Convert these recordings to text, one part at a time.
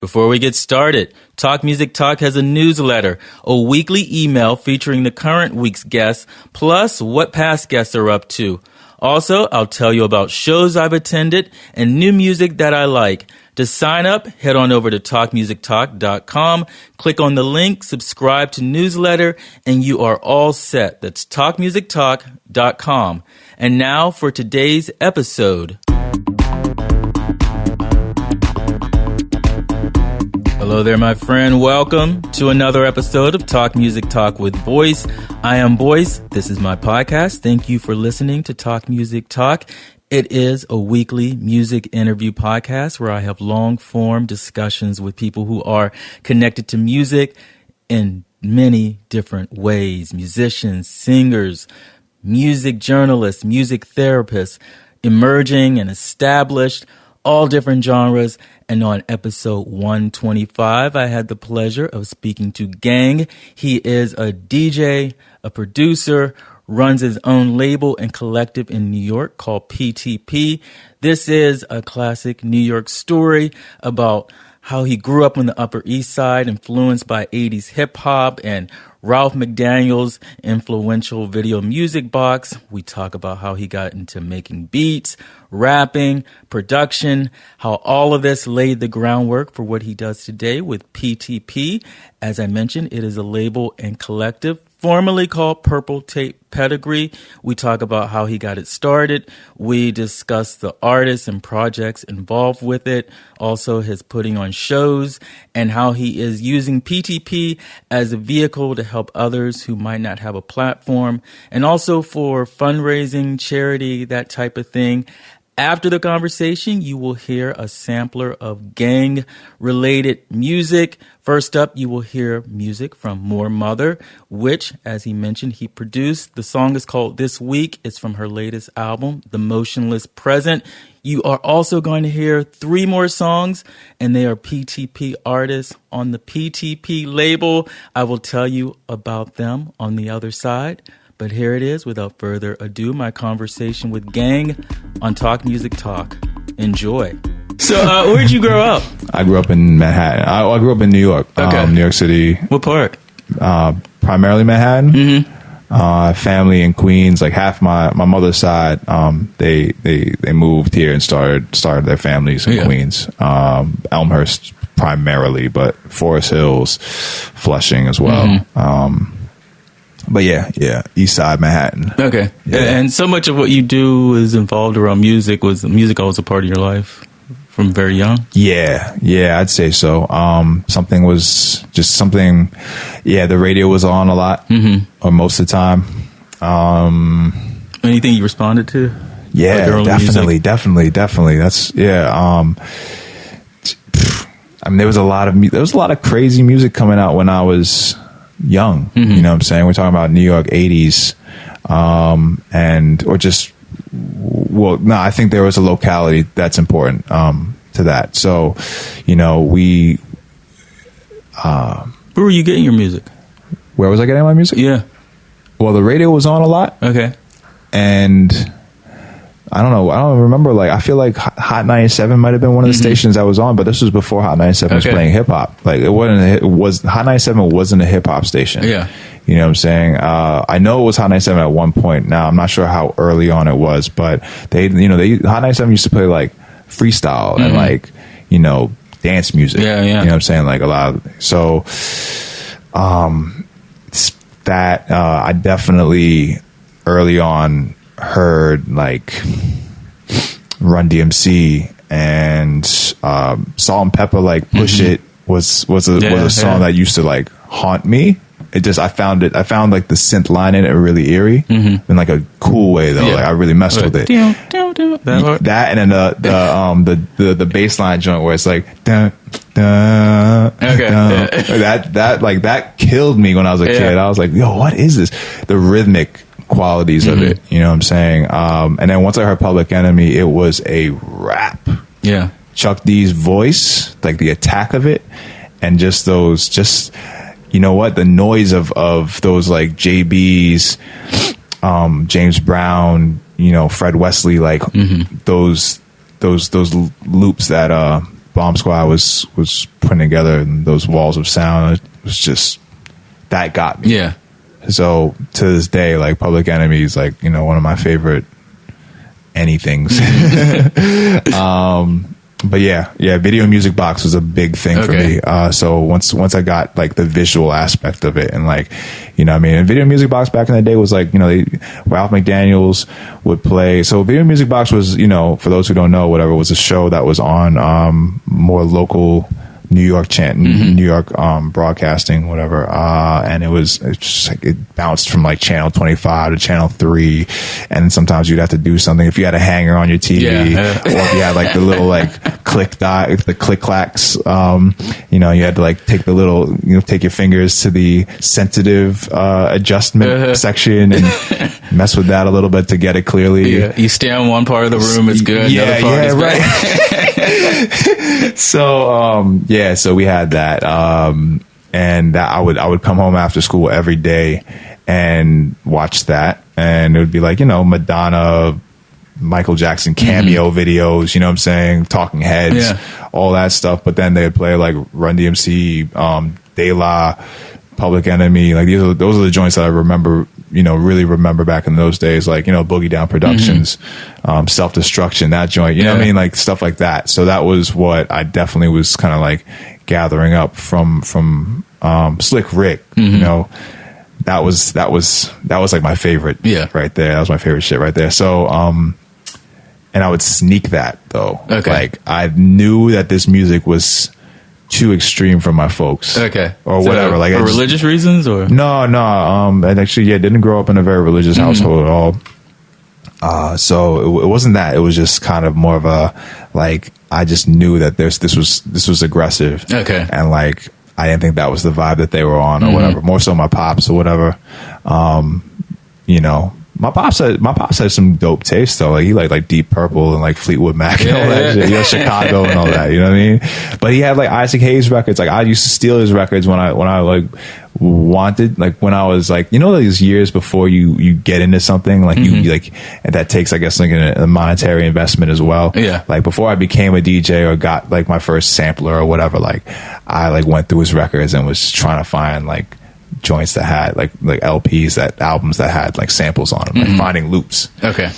Before we get started, Talk Music Talk has a newsletter, a weekly email featuring the current week's guests, plus what past guests are up to. Also, I'll tell you about shows I've attended and new music that I like. To sign up, head on over to talkmusictalk.com, click on the link, subscribe to newsletter, and you are all set. That's talkmusictalk.com. And now for today's episode. Hello there, my friend. Welcome to another episode of Talk Music Talk with Boice. I am Boice. This is my podcast. Thank you for listening to Talk Music Talk. It is a weekly music interview podcast where I have long-form discussions with people who are connected to music in many different ways. Musicians, singers, music journalists, music therapists, emerging and established, all different genres. And on episode 125, I had the pleasure of speaking to Geng. He is a DJ, a producer, runs his own label and collective in New York called PTP. This is a classic New York story about how he grew up on the Upper East Side, influenced by 80s hip hop and Ralph McDaniel's influential video music box. We talk about how he got into making beats, rapping, production, how all of this laid the groundwork for what he does today with PTP. As I mentioned, it is a label and collective formerly called Purple Tape Pedigree. We talk about how he got it started. We discuss the artists and projects involved with it, also his putting on shows, and how he is using PTP as a vehicle to help others who might not have a platform, and also for fundraising, charity, that type of thing. After the conversation, you will hear a sampler of Geng-related music. First up, you will hear music from Moor Mother, which, as he mentioned, he produced. The song is called This Week. It's from her latest album, The Motionless Present. You are also going to hear 3 more songs, and they are PTP artists on the PTP label. I will tell you about them on the other side. But here it is, without further ado, my conversation with Geng on Talk Music Talk. Enjoy. So, where'd you grow up? I grew up in Manhattan. I grew up in New York, New York City. What part? Primarily Manhattan. Mm-hmm. Family in Queens. Like half my mother's side, they moved here and started their families in Queens. Elmhurst primarily, but Forest Hills, Flushing as well. Mm-hmm. But yeah, East Side Manhattan. Okay. Yeah. And so much of what you do is involved around music. Was music always a part of your life from very young? Yeah, I'd say so. Something was just something, the radio was on a lot, or most of the time. Anything you responded to? Yeah, like definitely. That's, I mean, there was a lot of crazy music coming out when I was young, you know what I'm saying? We're talking about New York 80s, I think there was a locality that's important to that. So, where were you getting your music? Where was I getting my music? Yeah. Well, the radio was on a lot. Okay. And I don't know. I don't remember. Like, I feel like Hot 97 might have been one of the stations that was on, but this was before Hot 97 was playing hip hop. Like, Hot 97 wasn't a hip hop station. Yeah. You know what I'm saying? I know it was Hot 97 at one point. Now, I'm not sure how early on it was, but Hot 97 used to play like freestyle and like, dance music. Yeah. You know what I'm saying? Like a lot of, so, I definitely early on heard like Run DMC and Salt and Pepper, like Push It was a song that used to like haunt me. I found like the synth line in it really eerie in like a cool way though. Like I really messed with it. That and then the bass line joint where it's like that killed me when I was a kid. I was like, yo, what is this? The rhythmic qualities of it, you know what I'm saying? And then once I heard Public Enemy, it was a rap. Yeah. Chuck D's voice, like the attack of it, and just you know what, the noise of those like JB's, James Brown, Fred Wesley, like those loops that Bomb Squad was putting together those walls of sound, it was just, that got me. Yeah. So to this day, like Public Enemy is like, you know, one of my favorite anythings. But yeah, Video Music Box was a big thing for me. So once I got like the visual aspect of it, and like, you know what I mean, and Video Music Box back in the day was like, you know, Ralph McDaniels would play. So Video Music Box was, you know, for those who don't know, whatever, was a show that was on more local New York New York broadcasting, whatever, and it's just like it bounced from like channel 25 to channel 3, and sometimes you'd have to do something if you had a hanger on your TV, or if you had like the little like the click clacks, you know, you had to like take the little, you know, take your fingers to the sensitive adjustment section and mess with that a little bit to get it clearly. You stay on one part of the room, it's good. Another part is right. So we had that, and that I would come home after school every day and watch that, and it would be like, you know, Madonna, Michael Jackson cameo videos, you know what I'm saying, Talking Heads, all that stuff. But then they'd play like Run DMC, De La, Public Enemy, like those are the joints that I remember, you know, really remember back in those days, like, you know, Boogie Down Productions, Self Destruction, that joint, you know what I mean, like stuff like that. So that was what I definitely was kind of like gathering up from Slick Rick, you know. That was like my favorite right there. That was my favorite shit right there. So and I would sneak that though. Okay. Like I knew that this music was too extreme for my folks. Okay. Or so whatever. Like for religious reasons or? No. And actually, didn't grow up in a very religious household at all. So it wasn't that. It was just kind of more of a, like, I just knew that this was aggressive. Okay. And like, I didn't think that was the vibe that they were on or whatever. More so my pops or whatever. You know, my pops had some dope taste though. Like he liked Deep Purple and like Fleetwood Mac and all that shit. You know, Chicago and all that. You know what I mean? But he had like Isaac Hayes records. Like I used to steal his records when I like wanted, like when I was like, you know, those years before you get into something, like you like, and that takes, I guess, like a monetary investment as well. Yeah. Like before I became a DJ or got like my first sampler or whatever, like I like went through his records and was trying to find like joints that had like LPs, that albums that had like samples on them, like finding loops. Okay.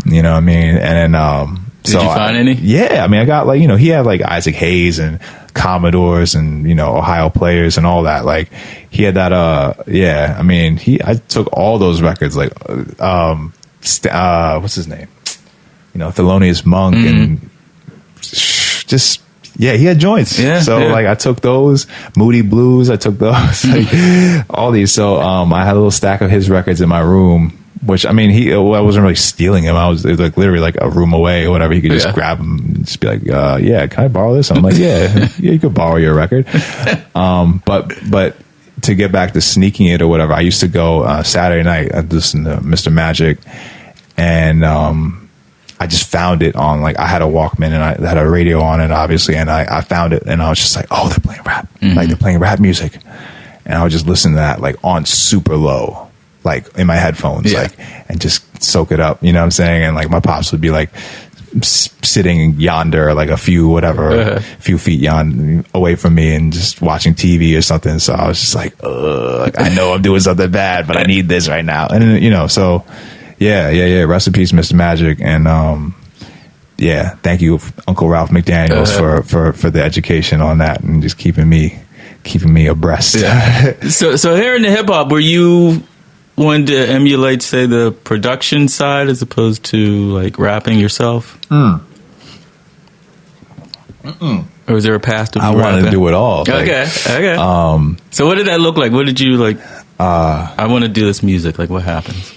You know what I mean? And then, did you find any? Yeah. I mean, I got like, you know, he had like Isaac Hayes and Commodores and, you know, Ohio Players and all that. Like he had that, I mean, I took all those records, like, what's his name? You know, Thelonious Monk and just, he had joints. Yeah. So like I took those, Moody Blues, I took those, like all these. So, I had a little stack of his records in my room, which I mean, I wasn't really stealing him. It was like literally like a room away or whatever. He could just grab them and just be like, can I borrow this? And I'm like, yeah, you could borrow your record. But to get back to sneaking it or whatever, I used to go, Saturday night, I'd listen to Mr. Magic, and, I just found it on, like, I had a Walkman and I had a radio on it, obviously, and I found it and I was just like, oh, they're playing rap. Like, they're playing rap music. And I would just listen to that, like, on super low, like, in my headphones, like, and just soak it up, you know what I'm saying? And, like, my pops would be, like, sitting yonder, like, a few feet away from me and just watching TV or something. So I was just like, I know I'm doing something bad, but I need this right now. And, you know, so... Yeah. Rest in peace, Mr. Magic, and thank you, Uncle Ralph McDaniels, for the education on that and just keeping me abreast. Yeah. So here in the hip hop, were you wanting to emulate, say, the production side as opposed to like rapping yourself? Or was there a path to? I wanted to do it all. Okay. So what did that look like? What did you like? I want to do this music. Like, what happens?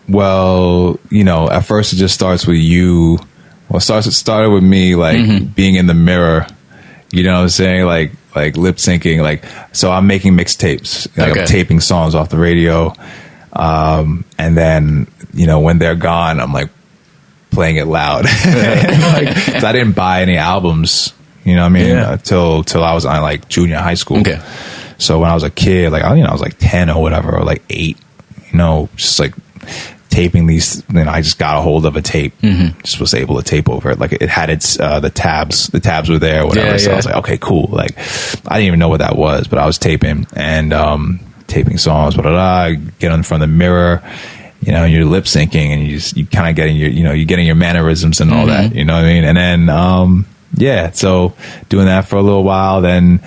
Well, you know, at first it just starts with you. Well, it started with me, like, being in the mirror, you know what I'm saying? Like lip syncing, like, so I'm making mixtapes, like I'm taping songs off the radio. And then, you know, when they're gone, I'm like playing it loud. Like, 'cause I didn't buy any albums, you know what I mean? Till I was on like junior high school. Okay. So when I was a kid, like, you know, I was like 10 or whatever, or like 8. You know, just like taping these, I just got a hold of a tape, just was able to tape over it. Like it had its, the tabs were there, or whatever. So I was like, okay, cool. Like I didn't even know what that was, but I was taping and, taping songs, get in front of the mirror, you're lip syncing and you kind of getting you're getting your mannerisms and all that, you know what I mean? And then, so doing that for a little while, then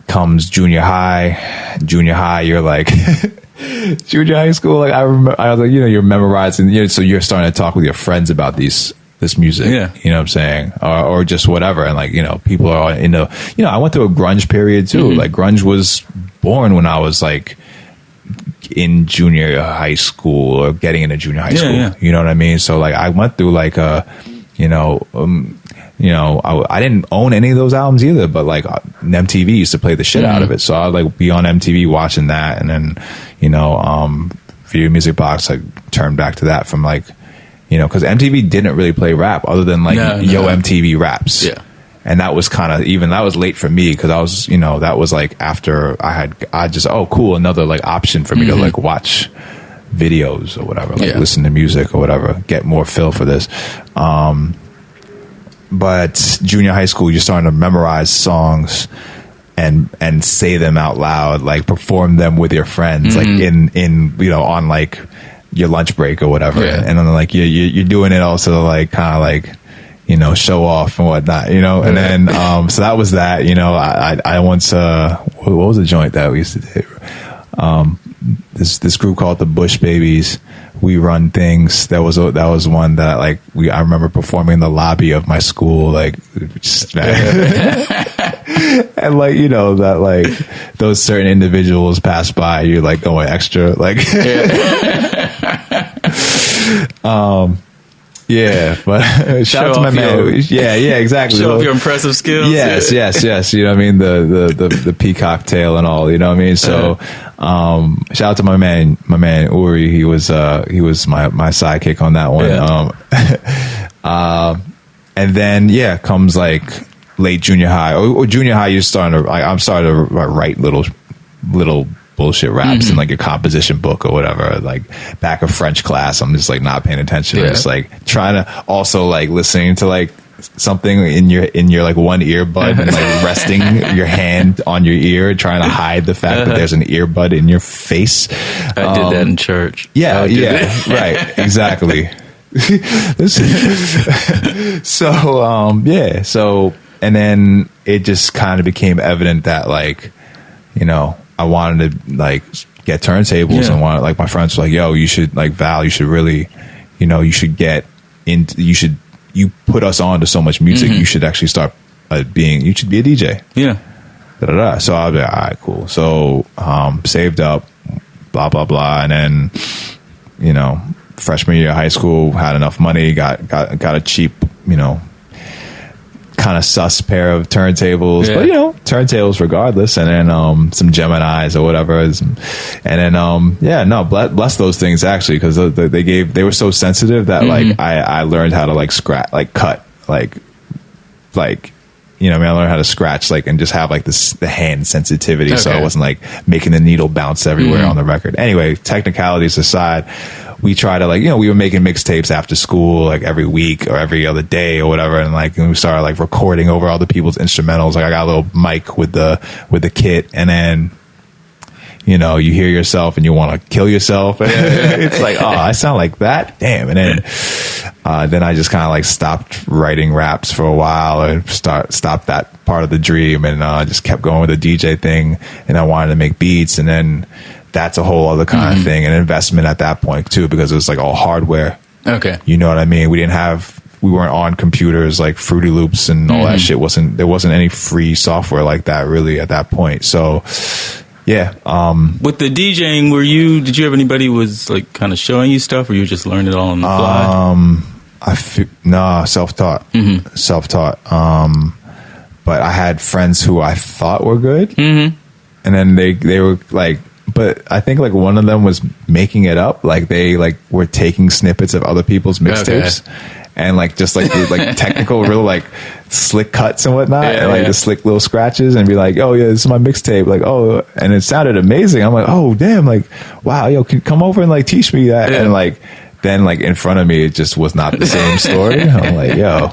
comes junior high, you're like, junior high school, like I was like, you're memorizing, so you're starting to talk with your friends about this music, you know what I'm saying, or just whatever, and like people are into, I went through a grunge period too. Like grunge was born when I was like in junior high school or getting into junior high school, you know what I mean? So like I went through like I didn't own any of those albums either, but like MTV used to play the shit out of it. So I'd like be on MTV watching that. And then, Video Music Box, I turned back to that from like, cause MTV didn't really play rap other than like MTV Raps. Yeah. And that was kind of, that was late for me. Cause I was, that was like after I just, oh cool. Another like option for me to like watch videos or whatever, like listen to music or whatever, get more feel for this. But junior high school, you're starting to memorize songs and say them out loud, like perform them with your friends, like in on like your lunch break or whatever. And then like you're doing it also like kind of like show off and whatnot, and then so that was that. I once what was the joint that we used to do? This group called the Bush Babies. We Run Things. That was one that like I remember performing in the lobby of my school, like just, and like that like those certain individuals pass by, you're like going extra, like but shout out to my man. Yeah, exactly. Show off your impressive skills. Yes. You know what I mean? The peacock tail and all, you know what I mean? So shout out to my man Uri. He was my sidekick on that one. And then comes like late junior high or junior high, you're starting to I'm starting to write little bullshit raps in like a composition book or whatever, like back of French class. I'm just like not paying attention. I'm just like trying to also like listening to like something in your like one earbud and like resting your hand on your ear, trying to hide the fact that there's an earbud in your face. I did that in church. Right, exactly. So and then it just kind of became evident that like I wanted to like get turntables and wanted, like my friends were like, yo, you should like Val, you should really, you should get into, you put us on to so much music. You should actually start you should be a DJ. Yeah. So I was like, all right, cool. So, saved up, blah, blah, blah. And then, freshman year of high school, had enough money, got a cheap, kind of sus pair of turntables, but turntables regardless, and then some Geminis or whatever, and then bless those things actually, because they were so sensitive that like I learned how to like scratch, like cut, like I learned how to scratch like and just have like the hand sensitivity, so I wasn't like making the needle bounce everywhere on the record. Anyway, technicalities aside, we try to like, we were making mixtapes after school, like every week or every other day or whatever. And like, we started like recording over other people's instrumentals. Like I got a little mic with the kit, and then, you hear yourself and you want to kill yourself. It's like, oh, I sound like that. Damn. And then I just kind of like stopped writing raps for a while and stopped that part of the dream, and just kept going with the DJ thing. And I wanted to make beats, and then that's a whole other kind of thing, an investment at that point too, because it was like all hardware. Okay. You know what I mean? We weren't on computers like Fruity Loops and all that shit. There wasn't any free software like that really at that point. So yeah. With the DJing, did you have anybody who was like kind of showing you stuff, or you just learned it all on the fly? Self-taught. But I had friends who I thought were good. And then they were like, but I think like one of them was making it up. Like they like were taking snippets of other people's mixtapes and like just like the, like technical, real like slick cuts and whatnot, and like the slick little scratches, and be like, oh yeah, this is my mixtape, like, oh, and it sounded amazing. I'm like, oh damn, like, wow, yo, can you come over and like teach me that? And like then like in front of me, it just was not the same story. I'm like, yo,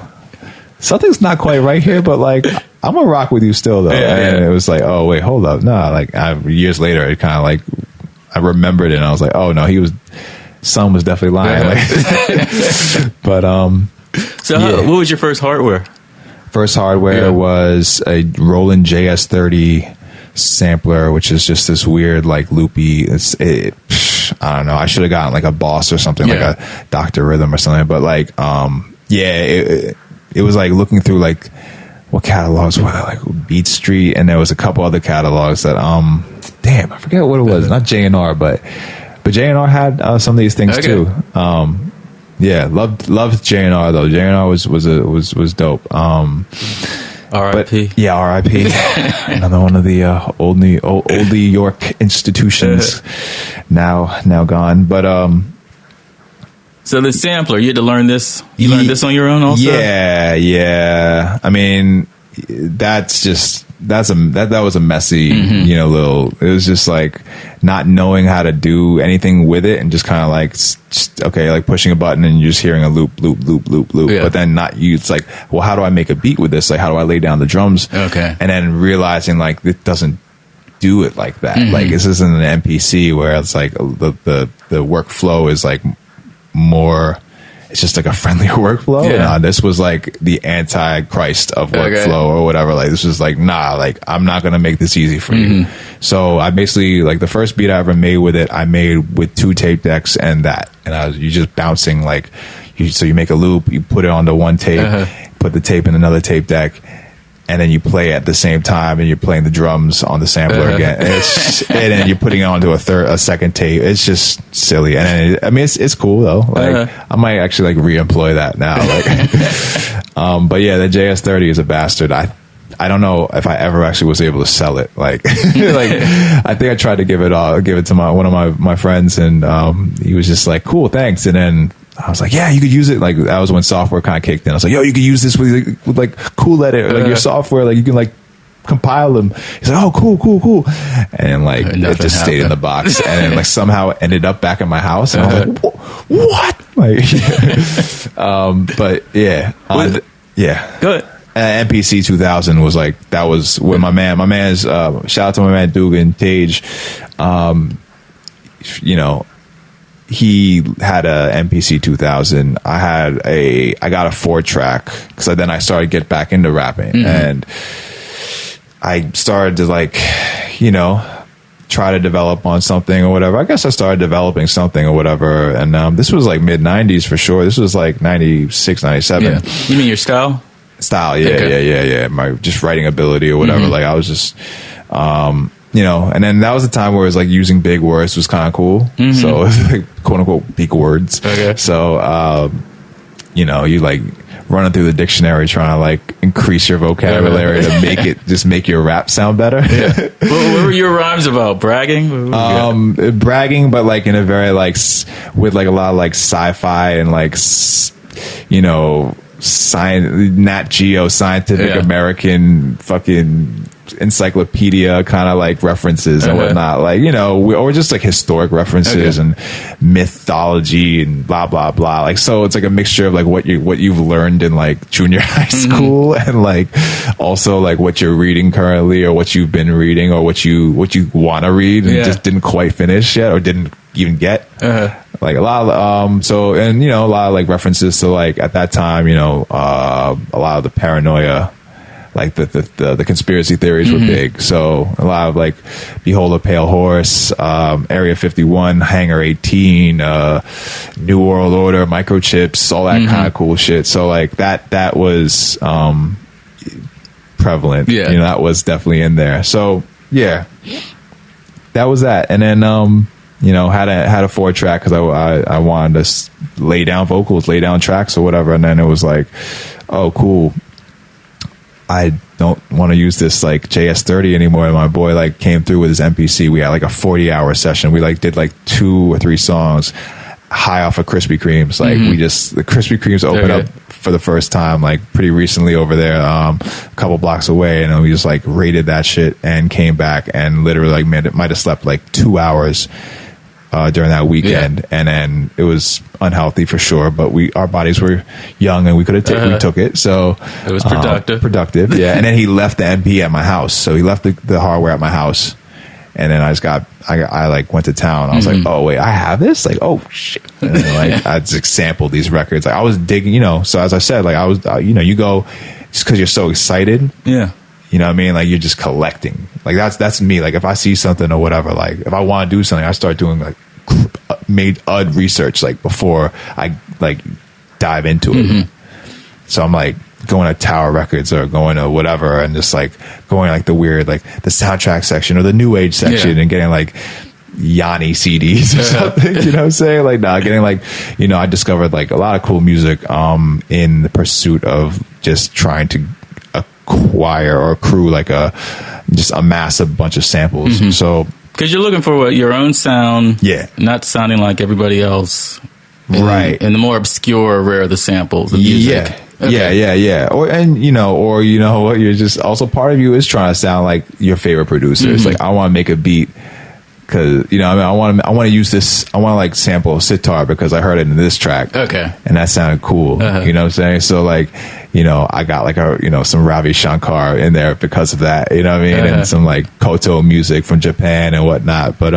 something's not quite right here, but like I'm gonna rock with you still though. And it was like, oh wait, hold up, nah. Like years later, it kind of like I remembered it, and I was like, oh no, son was definitely lying. Like, but so what was your first hardware? First hardware was a Roland JS30 sampler, which is just this weird like loopy. I don't know. I should have gotten like a Boss or something, like a Dr. Rhythm or something. But like, it was like looking through like what catalogs were there, like Beat Street, and there was a couple other catalogs that damn, I forget what it was. Not J&R, but J&R had some of these things too. Loved J&R though. J&R was dope. R.I.P. Yeah, R.I.P. Another one of the old New York institutions now gone. But so the sampler, you had to learn this. You learned this on your own also? Yeah. I mean, that was a messy, little. It was just like not knowing how to do anything with it, and just kind of like, like pushing a button and you're just hearing a loop. Yeah. But then it's like, well, how do I make a beat with this? Like, how do I lay down the drums? Okay. And then realizing like it doesn't do it like that. Like this isn't an MPC where it's like the workflow is like more. It's just like a friendlier workflow. Yeah. This was like the anti-Christ of workflow or whatever. Like this was like, nah, like I'm not going to make this easy for you. So I basically, like the first beat I ever made with it, I made with 2 tape decks and that. And you just bouncing like, so you make a loop, you put it onto one tape, put the tape in another tape deck, and then you play at the same time, and you're playing the drums on the sampler again. And then you're putting it onto a second tape. It's just silly. And then it's cool though. Like I might actually like re-employ that now. Like, but yeah, the JS30 is a bastard. I don't know if I ever actually was able to sell it. Like, I think I tried to give it to one of my friends, and he was just like, cool, thanks. And then I was like, yeah, you could use it. Like that was when software kind of kicked in. I was like, yo, you could use this with like Cool Edit, like your software, like you can like compile them. He's like, oh, cool. And like it just stayed in the box, and then like somehow ended up back at my house, and I was like, what? Like, but yeah, good. MPC 2000 was like, that was when my man's shout out to my man Dugan Tage, he had a MPC 2000. I got a 4-track because then I started to get back into rapping, and I started to like, try to develop on something or whatever. I guess I started developing something or whatever, and this was like mid 90s for sure. This was like 96, 97. Yeah. You mean your style? Yeah. My just writing ability or whatever. Like I was just, and then that was the time where it was like using big words was kind of cool. So it was like quote unquote big words. Okay. So, you like running through the dictionary trying to like increase your vocabulary to make your rap sound better. Yeah. What were your rhymes about? Bragging? Bragging, but like in a very like, with like a lot of like sci-fi and like, Nat Geo, Scientific American fucking encyclopedia kind of like references and whatnot, like or just like historic references and mythology and blah blah blah. Like so, it's like a mixture of like what you've learned in like junior high school and like also like what you're reading currently or what you've been reading or what you want to read and just didn't quite finish yet or didn't even get. Like a lot of a lot of like references to like at that time, a lot of the paranoia, like the conspiracy theories were big. So a lot of like Behold a Pale Horse, Area 51, Hangar 18, New World Order, microchips, all that kind of cool shit. So like that was prevalent. Yeah. That was definitely in there. So yeah, that was that. And then had a 4-track because I wanted to lay down vocals, lay down tracks or whatever. And then it was like, oh, cool. I don't want to use this like JS30 anymore. And my boy like came through with his MPC. We had like a 40-hour session. We like did like 2 or 3 songs. high off of Krispy Kremes. Like the Krispy Kremes opened up for the first time like pretty recently over there, a couple blocks away, and we just like raided that shit and came back and literally like might have slept like 2 hours during that weekend, and then it was unhealthy for sure. But our bodies were young and we could have we took it, so it was productive. Yeah. And then he left the MP at my house, so he left the hardware at my house, and then I like went to town. I was like, oh wait, I have this, like, oh shit, and then, like I just sampled these records. Like I was digging, so as I said, like I was, you go just because you're so excited, you know what I mean? Like you're just collecting. Like that's me. Like if I see something or whatever, like if I want to do something, I start doing like research like before I like dive into it. So I'm like going to Tower Records or going to whatever and just like going like the weird, like the soundtrack section or the new age section and getting like Yanni CDs or something, you know what I'm saying? Like getting like, I discovered like a lot of cool music in the pursuit of just trying to acquire or accrue like just amass a bunch of samples. So because you're looking for your own sound, not sounding like everybody else, right? And the more obscure, rare the samples, the music. Yeah. Or what? You're just also part of you is trying to sound like your favorite producer. It's like I want to make a beat because I want to use this. I want to like sample a sitar because I heard it in this track. Okay, and that sounded cool. You know what I'm saying? So like, I got like some Ravi Shankar in there because of that. You know what I mean? And some like koto music from Japan and whatnot. But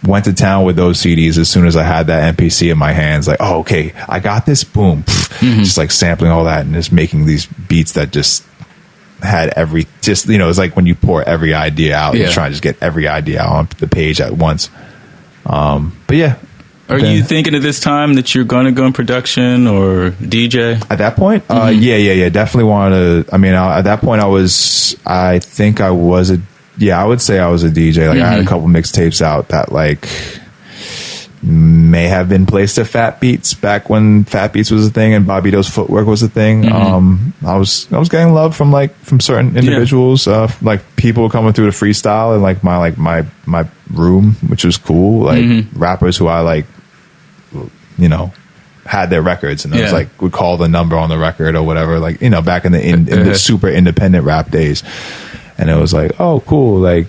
went to town with those CDs as soon as I had that MPC in my hands. Like, oh, okay, I got this. Boom, just like sampling all that and just making these beats that just had it's like when you pour every idea out, you try to just get every idea out on the page at once. But yeah. Are you thinking at this time that you're going to go in production or DJ? At that point? Yeah. Definitely wanted to. I mean, at that point I would say I was a DJ. Like I had a couple mixtapes out that like may have been placed to Fat Beats back when Fat Beats was a thing and Bobbito's Footwork was a thing. I was getting love from certain individuals, like people coming through the freestyle and like my room, which was cool. Like rappers who I like, had their records and I was like would call the number on the record or whatever. Like back in the super independent rap days, and it was like, oh cool, like,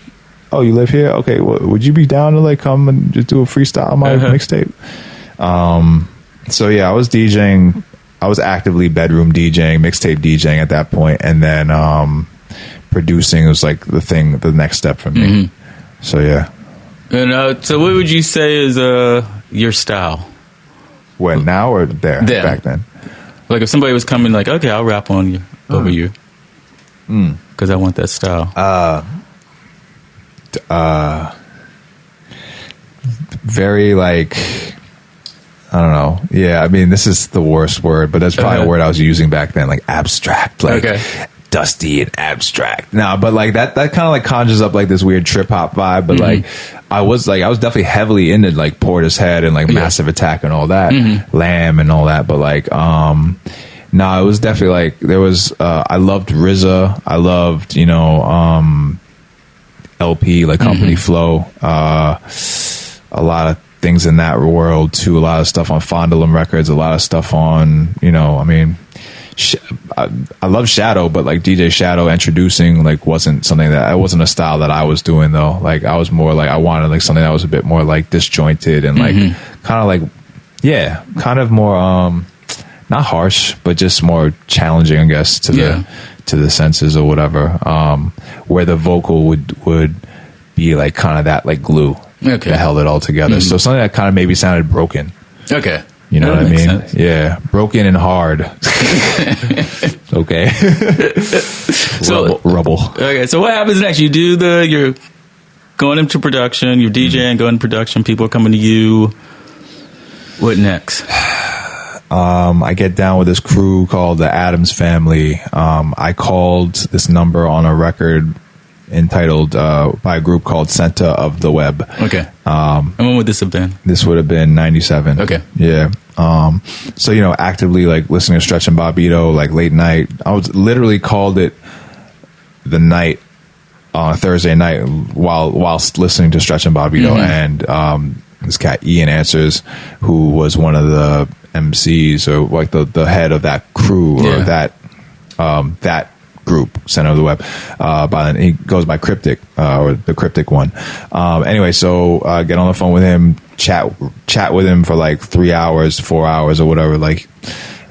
oh, you live here? Okay, would you be down to like come and just do a freestyle on my mixtape? So yeah, I was DJing. I was actively bedroom DJing, mixtape DJing at that point, and then producing was like the next step for me. So yeah. And so, what would you say is your style? What, now or there? Back then? Like if somebody was coming, like, okay, I'll rap on you over you, because I want that style. Very like, I don't know. Yeah, I mean, this is the worst word, but that's probably a word I was using back then, like abstract, like dusty and abstract. No, but like that kind of like conjures up like this weird trip hop vibe. But like I was definitely heavily into like Portishead and like Massive Attack and all that, Lamb and all that. But like, no, it was definitely like there was. I loved RZA. I loved LP, like Company Flow, a lot of things in that world too, a lot of stuff on Fondulum Records, a lot of stuff on, I mean, I love Shadow, but like DJ Shadow introducing like wasn't a style that I was doing though. Like I was more like, I wanted like something that was a bit more like disjointed and like kind of like, kind of more, not harsh, but just more challenging, I guess, to the senses or whatever, where the vocal would be like kind of that like glue that held it all together. So something that kind of maybe sounded broken. Okay. You know what I mean? Sense. Yeah. Broken and hard. Okay. Rubble. Okay. So what happens next? You're going into production, you're DJing, going into production, people are coming to you. What next? I get down with this crew called the Addams Family. I called this number on a record entitled by a group called Center of the Web. Okay. And when would this have been? This would have been 97. Okay. Yeah. So, actively like listening to Stretch and Bobbito, like late night. I was literally called it the night on Thursday night whilst listening to Stretch and Bobbito. And this cat Ian Answers, who was one of the MCs or like the head of that crew or that group, Center of the Web. He goes by Cryptic, or the Cryptic one. Anyway, so get on the phone with him, chat with him for like 3 hours, 4 hours, or whatever. Like,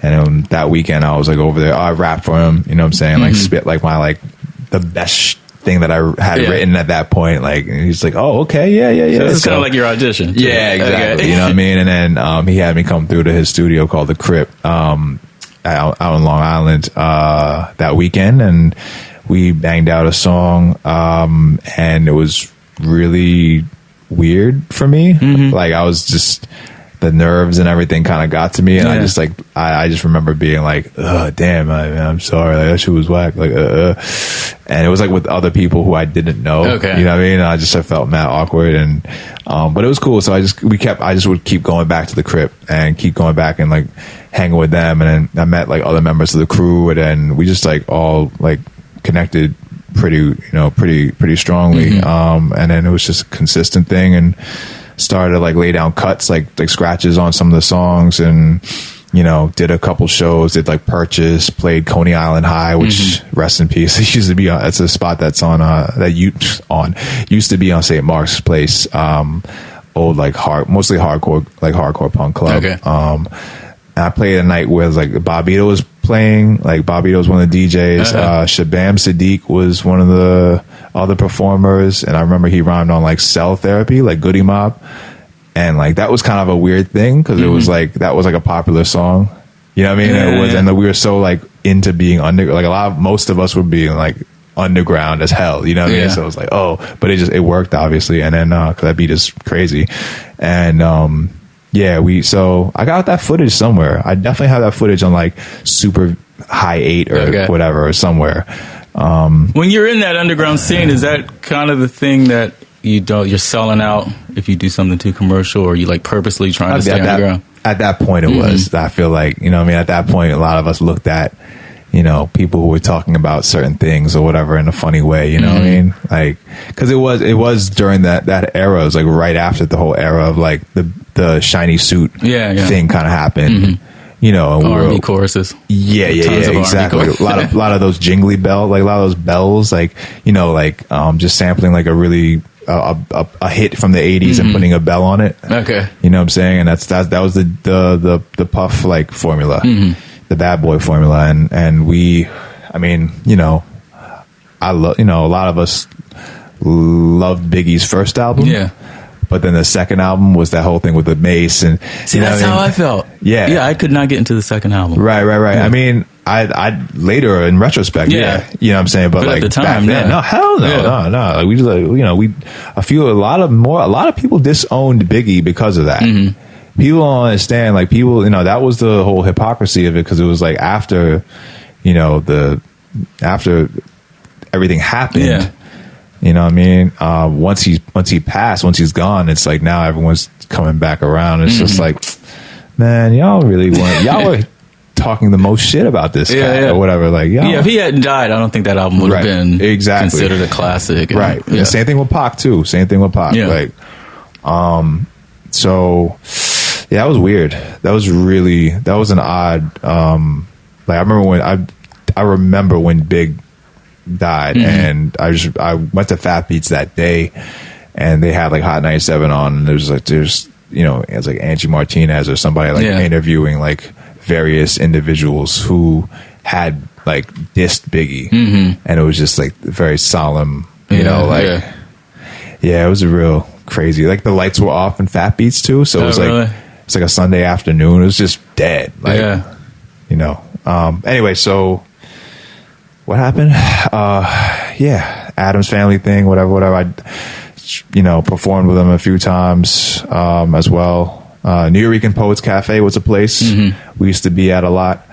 and that weekend I was like over there. I rapped for him. You know what I'm saying? Like spit like my the best thing that I had written at that point. Like, and he's like, oh, okay, yeah. So this is kind of like your audition. Yeah, exactly. Okay. You know what I mean? And then he had me come through to his studio called The Crypt. Out in Long Island that weekend, and we banged out a song, and it was really weird for me. Like, I was just, the nerves and everything kind of got to me, and I just like I just remember being like, damn, I'm sorry, like, that shit was whack, like and it was like with other people who I didn't know. You know what I mean? I felt mad awkward, and but it was cool. So I just would keep going back to the Crypt and keep going back and like hanging with them, and then I met like other members of the crew, and then we just like all like connected pretty strongly. And then it was just a consistent thing, and started to like lay down cuts, like scratches on some of the songs, and did a couple shows, did like Purchase, played Coney Island High, which rest in peace. It used to be it's a spot that's on used to be on St. Mark's Place, old like mostly hardcore punk club. And I played a night where like Bobito was playing, like Bobito was one of the DJs. Shabam Sadiq was one of the other performers, and I remember he rhymed on like Cell Therapy, like Goody Mob, and like that was kind of a weird thing because it was like that was like a popular song, you know what I mean? It was, and we were so like into being most of us were being like underground as hell, you know what I mean? So it was like, but it worked obviously, and then because that beat is crazy, and so I got that footage somewhere. I definitely have that footage on like Super High 8 or whatever, or somewhere. When you're in that underground scene, is that kind of the thing that you're selling out if you do something too commercial, or you like purposely trying to stay underground? At that point it was. I feel like, you know what I mean? At that point, a lot of us looked at, people who were talking about certain things or whatever in a funny way, you know what I mean? Like, cause it was during that era. It was like right after the whole era of like the shiny suit thing kind of happened. R&B choruses. Yeah, exactly. A lot of those jingly bells, like a lot of those bells, like, just sampling like a really a hit from the 80s and putting a bell on it. Okay. You know what I'm saying? And that was the Puff like formula. The Bad Boy formula, and we, I mean, I love, a lot of us loved Biggie's first album. Yeah. But then the second album was that whole thing with the bass, and see, that's how I felt. Yeah, I could not get into the second album. Right. Yeah. I mean, I later in retrospect, you know what I'm saying. But like at the time, back then, no, hell no, no. Like we just like, a lot of people disowned Biggie because of that. People don't understand. Like people, that was the whole hypocrisy of it, because it was like after, after everything happened. Yeah. You know what I mean? Once he passed, once he's gone, it's like now everyone's coming back around. It's just like, man, y'all were talking the most shit about this guy or whatever. Like, if he hadn't died, I don't think that album would have been considered a classic. Right. And the same thing with Pac too. Yeah. Like, so yeah, that was weird. That was an odd. Like I remember when Big died, and I went to Fat Beats that day, and they had like Hot 97 on, and there's it was like Angie Martinez or somebody like interviewing like various individuals who had like dissed Biggie, and it was just like very solemn, it was a real crazy. Like the lights were off in Fat Beats too, so it was like it's like a Sunday afternoon. It was just dead, like anyway, so what happened? Adam's Family thing, whatever. I, performed with him a few times as well. Nuyorican Poets Cafe was a place we used to be at a lot.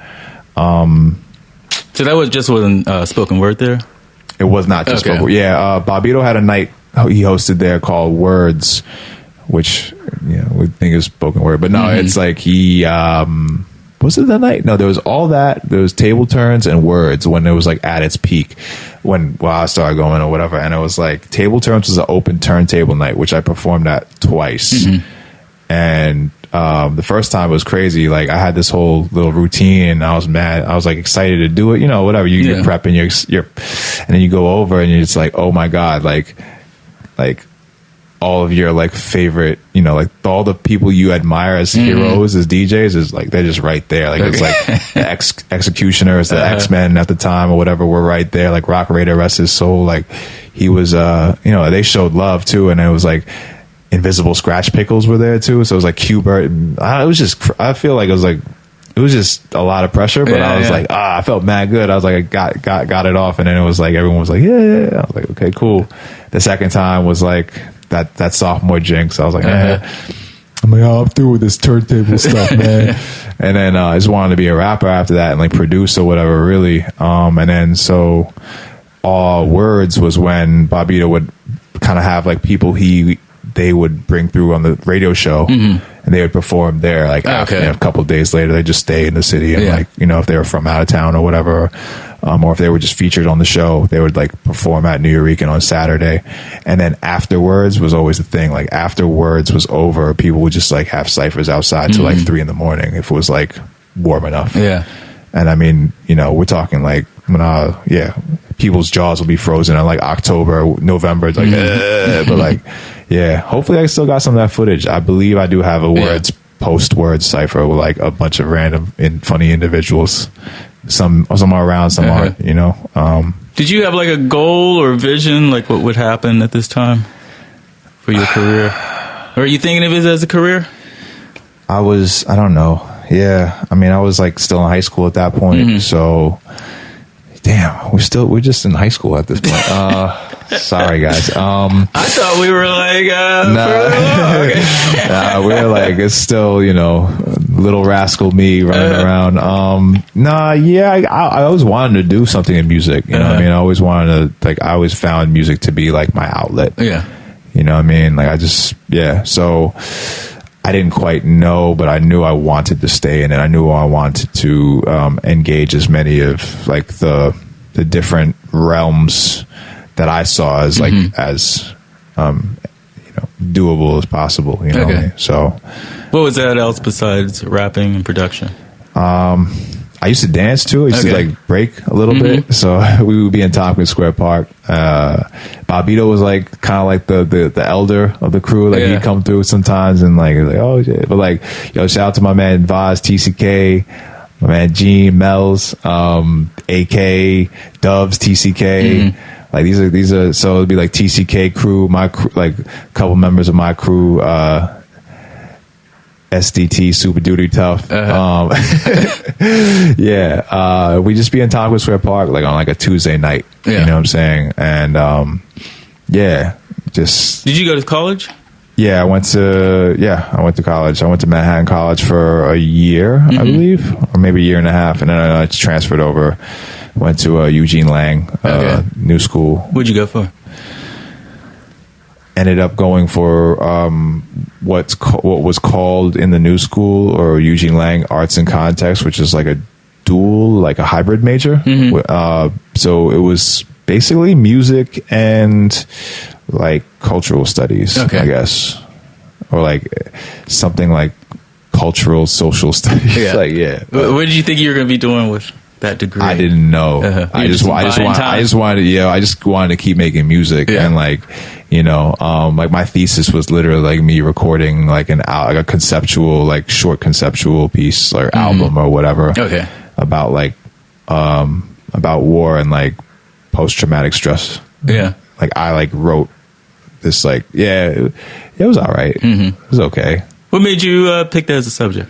So that wasn't spoken word there? It was not just spoken word. Yeah, Bobito had a night he hosted there called Words, which we think is spoken word, but no, it's like he. Was it that night? No, there was all that. There was Table Turns and Words when it was like at its peak, when I started going or whatever. And it was like Table Turns was an open turntable night, which I performed at twice. And the first time was crazy. Like I had this whole little routine and I was mad. I was like excited to do it, you know, whatever. You're prepping, you're, and then you go over and you're just like, oh my God, like all of your like favorite, you know, like all the people you admire as heroes, as DJs is like, they're just right there. Like it's like the Executioners, the X-Men at the time or whatever were right there. Like Rock Raider, rest his soul. Like he was, you know, they showed love too. And it was like, Invisible Scratch Pickles were there too, so it was like Qbert. It was just, I feel like it was just a lot of pressure, but I was like, I felt mad good. I was like, I got it off, and then it was like everyone was like, yeah. I was like, okay, cool. The second time was like that sophomore jinx. I was like, I'm like, I'm through with this turntable stuff, man. And then I just wanted to be a rapper after that and like produce or whatever, really. And then so Words was when Bobbito would kind of have like people they would bring through on the radio show, and they would perform there. Like after, a couple of days later, they just stay in the city, and like, you know, if they were from out of town or whatever, or if they were just featured on the show, they would like perform at Nuyorican on Saturday. And then afterwards was always the thing. Like afterwards was over, people would just like have ciphers outside till like 3 a.m. if it was like warm enough. Yeah. And I mean, you know, we're talking like when people's jaws will be frozen in like October, November. It's like, but like, yeah, hopefully I still got some of that footage. I believe I do have a Words post-Words cipher with like a bunch of random and funny individuals. Some are around, some aren't, you know. Did you have like a goal or vision, like what would happen at this time for your career? Or are you thinking of it as a career? I don't know. Yeah. I mean, I was like still in high school at that point. So damn, we're just in high school at this point. Sorry guys. I thought we were like, we're like, it's still, you know, little rascal me running around. I always wanted to do something in music. You know what I mean? I always wanted to, like, I always found music to be like my outlet. Yeah. You know what I mean? Like so I didn't quite know, but I knew I wanted to stay in it. I knew I wanted to engage as many of like the different realms that I saw as like as you know, doable as possible. You know what I mean? So, what was that else besides rapping and production? I used to dance too. I used to like break a little bit. So we would be in Tompkins Square Park. Bobbito was like kind of like the elder of the crew. Like he'd come through sometimes and like oh shit. But like, yo, shout out to my man Vaz, TCK, my man Gene, Mel's, AK, Dubs, TCK. Like these are so it'd be like TCK crew, my crew, like a couple members of my crew, SDT, Super Duty Tough. We just be in Tompkins Square Park like on like a Tuesday night. You know what I'm saying? And just. Did you go to college? Yeah, I went to college. I went to Manhattan College for a year, I believe, or maybe a year and a half, and then I transferred over. Went to Eugene Lang New School. What'd you go for? Ended up going for what was called in the New School or Eugene Lang Arts and Context, which is like a dual, like a hybrid major. So it was basically music and like cultural studies, I guess, or like something like cultural social studies. What did you think you were going to be doing with that degree? I didn't know. I just wanted to keep making music and like, you know, like my thesis was literally like me recording like a conceptual, like short conceptual piece or album or whatever about like about war and like post-traumatic stress. Like I like wrote this like it was all right. It was okay. What made you pick that as a subject?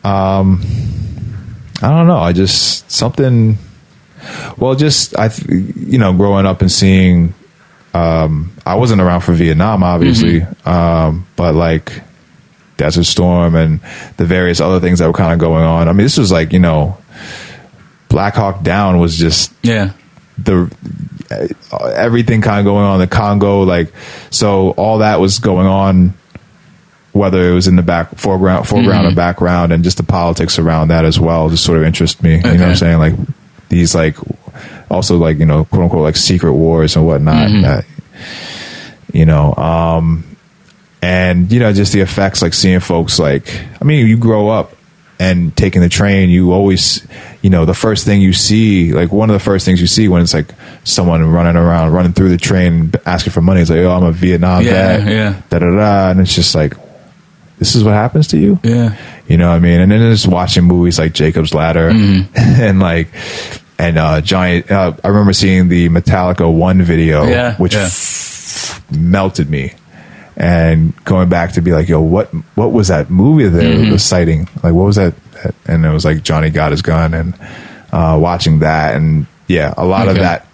I don't know. I just something. Well, just growing up and seeing. I wasn't around for Vietnam, obviously, but like Desert Storm and the various other things that were kind of going on. I mean, this was like, you know, Black Hawk Down was just everything kind of going on in the Congo, like, so all that was going on, whether it was in the foreground or background, and just the politics around that as well just sort of interest me. You know what I'm saying? Like these, like, also like, you know, quote unquote, like secret wars and whatnot that, you know, And, you know, just the effects, like seeing folks, like, I mean, you grow up and taking the train, you always, you know, the first thing you see, like one of the first things you see when it's like someone running through the train asking for money, it's like, oh, I'm a Vietnam vet, da da da, and it's just like, this is what happens to you, you know what I mean? And then just watching movies like Jacob's Ladder, and like, and Johnny, I remember seeing the Metallica 1 video, which melted me. And going back to be like, yo, what was that movie that it was citing? Like, what was that? And it was like Johnny Got His Gun, and watching that, and a lot of that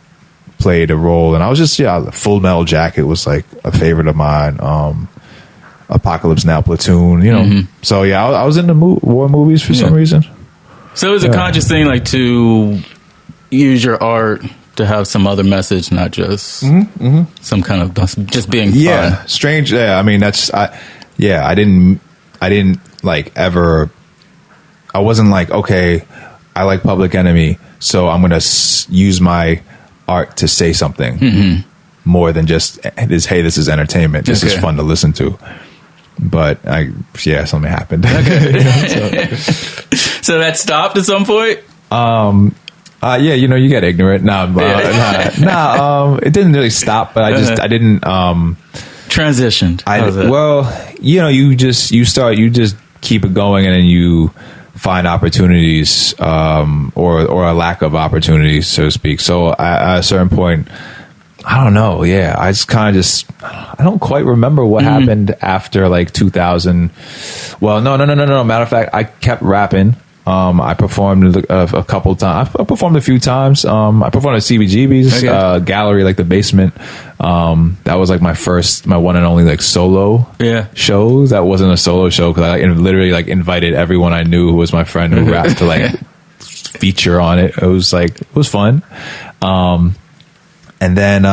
played a role. And I was just Full Metal Jacket was like a favorite of mine. Apocalypse Now, Platoon, you know. So I was into war movies for some reason. So it was a conscious thing, like to use your art to have some other message, not just some kind of just being fun. Strange. I mean, I didn't like ever. I wasn't like, okay, I like Public Enemy, so I'm gonna use my art to say something more than just this. Hey, this is entertainment. This is fun to listen to. But something happened. So that stopped at some point. You know, you get ignorant. It didn't really stop, but I didn't transitioned. You know, you just keep it going, and then you find opportunities, or a lack of opportunities, so to speak. So at a certain point, I don't know. Yeah, I just kind of I don't quite remember what happened after like 2000. Well, no. Matter of fact, I kept rapping. I performed a couple times. I performed a few times. I performed at CBGB's gallery, like the basement. That was like my one and only like solo show. That wasn't a solo show because I literally like invited everyone I knew who was my friend who rapped to like feature on it. It was fun. And then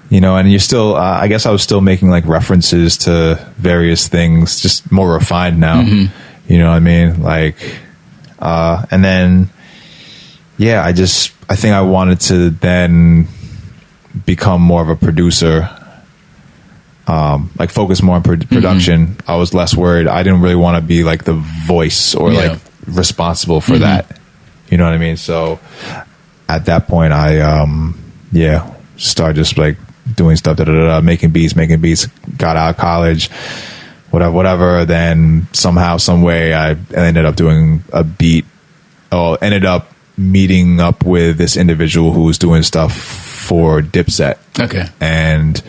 you know, and you're still. I guess I was still making like references to various things, just more refined now. You know what I mean? Like, and then, I think I wanted to then become more of a producer, like focus more on production. I was less worried. I didn't really want to be like the voice or like responsible for that. You know what I mean? So at that point, I, started just like doing stuff, making beats, got out of college. Whatever. Then somehow, some way, I ended up doing a beat. Ended up meeting up with this individual who was doing stuff for Dipset. Okay. And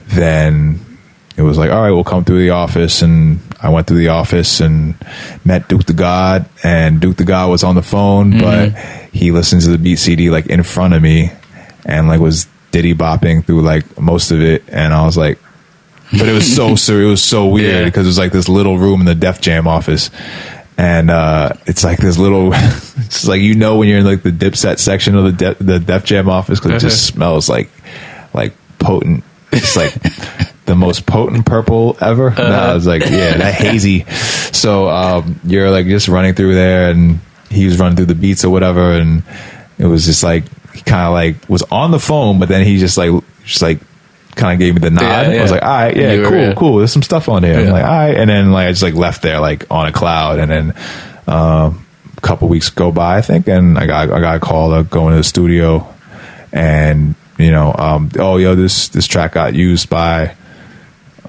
then it was like, all right, we'll come through the office. And I went through the office and met Duke the God. And Duke the God was on the phone, but he listened to the beat CD like in front of me, and like was diddy bopping through like most of it. And I was like, but it was so weird because it was like this little room in the Def Jam office, and it's like this little, it's like, you know, when you're in like the Dipset section of the Def Jam office, because it just smells like potent. It's like the most potent purple ever. I was like, that hazy. So you're like just running through there, and he was running through the beats or whatever, and it was just like he kind of like was on the phone, but then he just like kind of gave me the nod. I was like, all right, cool. There's some stuff on there. I'm like, all right. And then like I just like left there like on a cloud. And then a couple weeks go by, I think, and I got a call to go into the studio, and you know, this track got used by,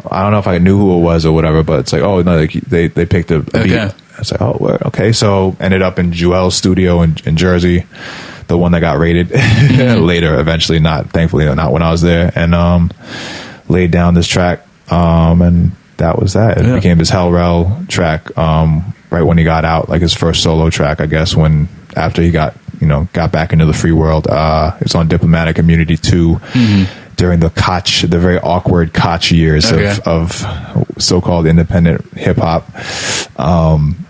I don't know if I knew who it was or whatever, but it's like, oh no, they picked a beat. I was like, oh, what? Okay. So ended up in Joel's studio in Jersey, the one that got raided later, eventually, thankfully not when I was there, and laid down this track, and that was that. It became this Hell Rel track right when he got out, like his first solo track, I guess, after he got back into the free world. It's on Diplomatic Immunity 2 during the very awkward Koch years of so-called independent hip-hop. I'm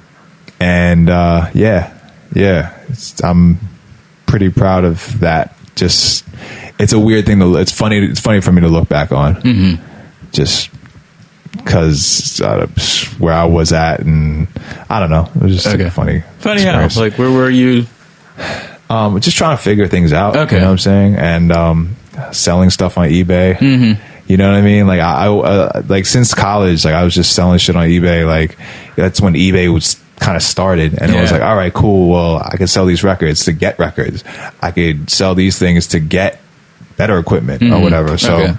pretty proud of that. Just, it's a weird thing it's funny for me to look back on, just because where I was at, and I don't know, it was just like a funny experience. How, like, where were you? Just trying to figure things out. You know what I'm saying? And selling stuff on eBay. You know what I mean? Like I like since college, like I was just selling shit on eBay. Like that's when eBay was kind of started, and it was like, all right, cool. Well, I could sell these records to get records. I could sell these things to get better equipment or whatever. So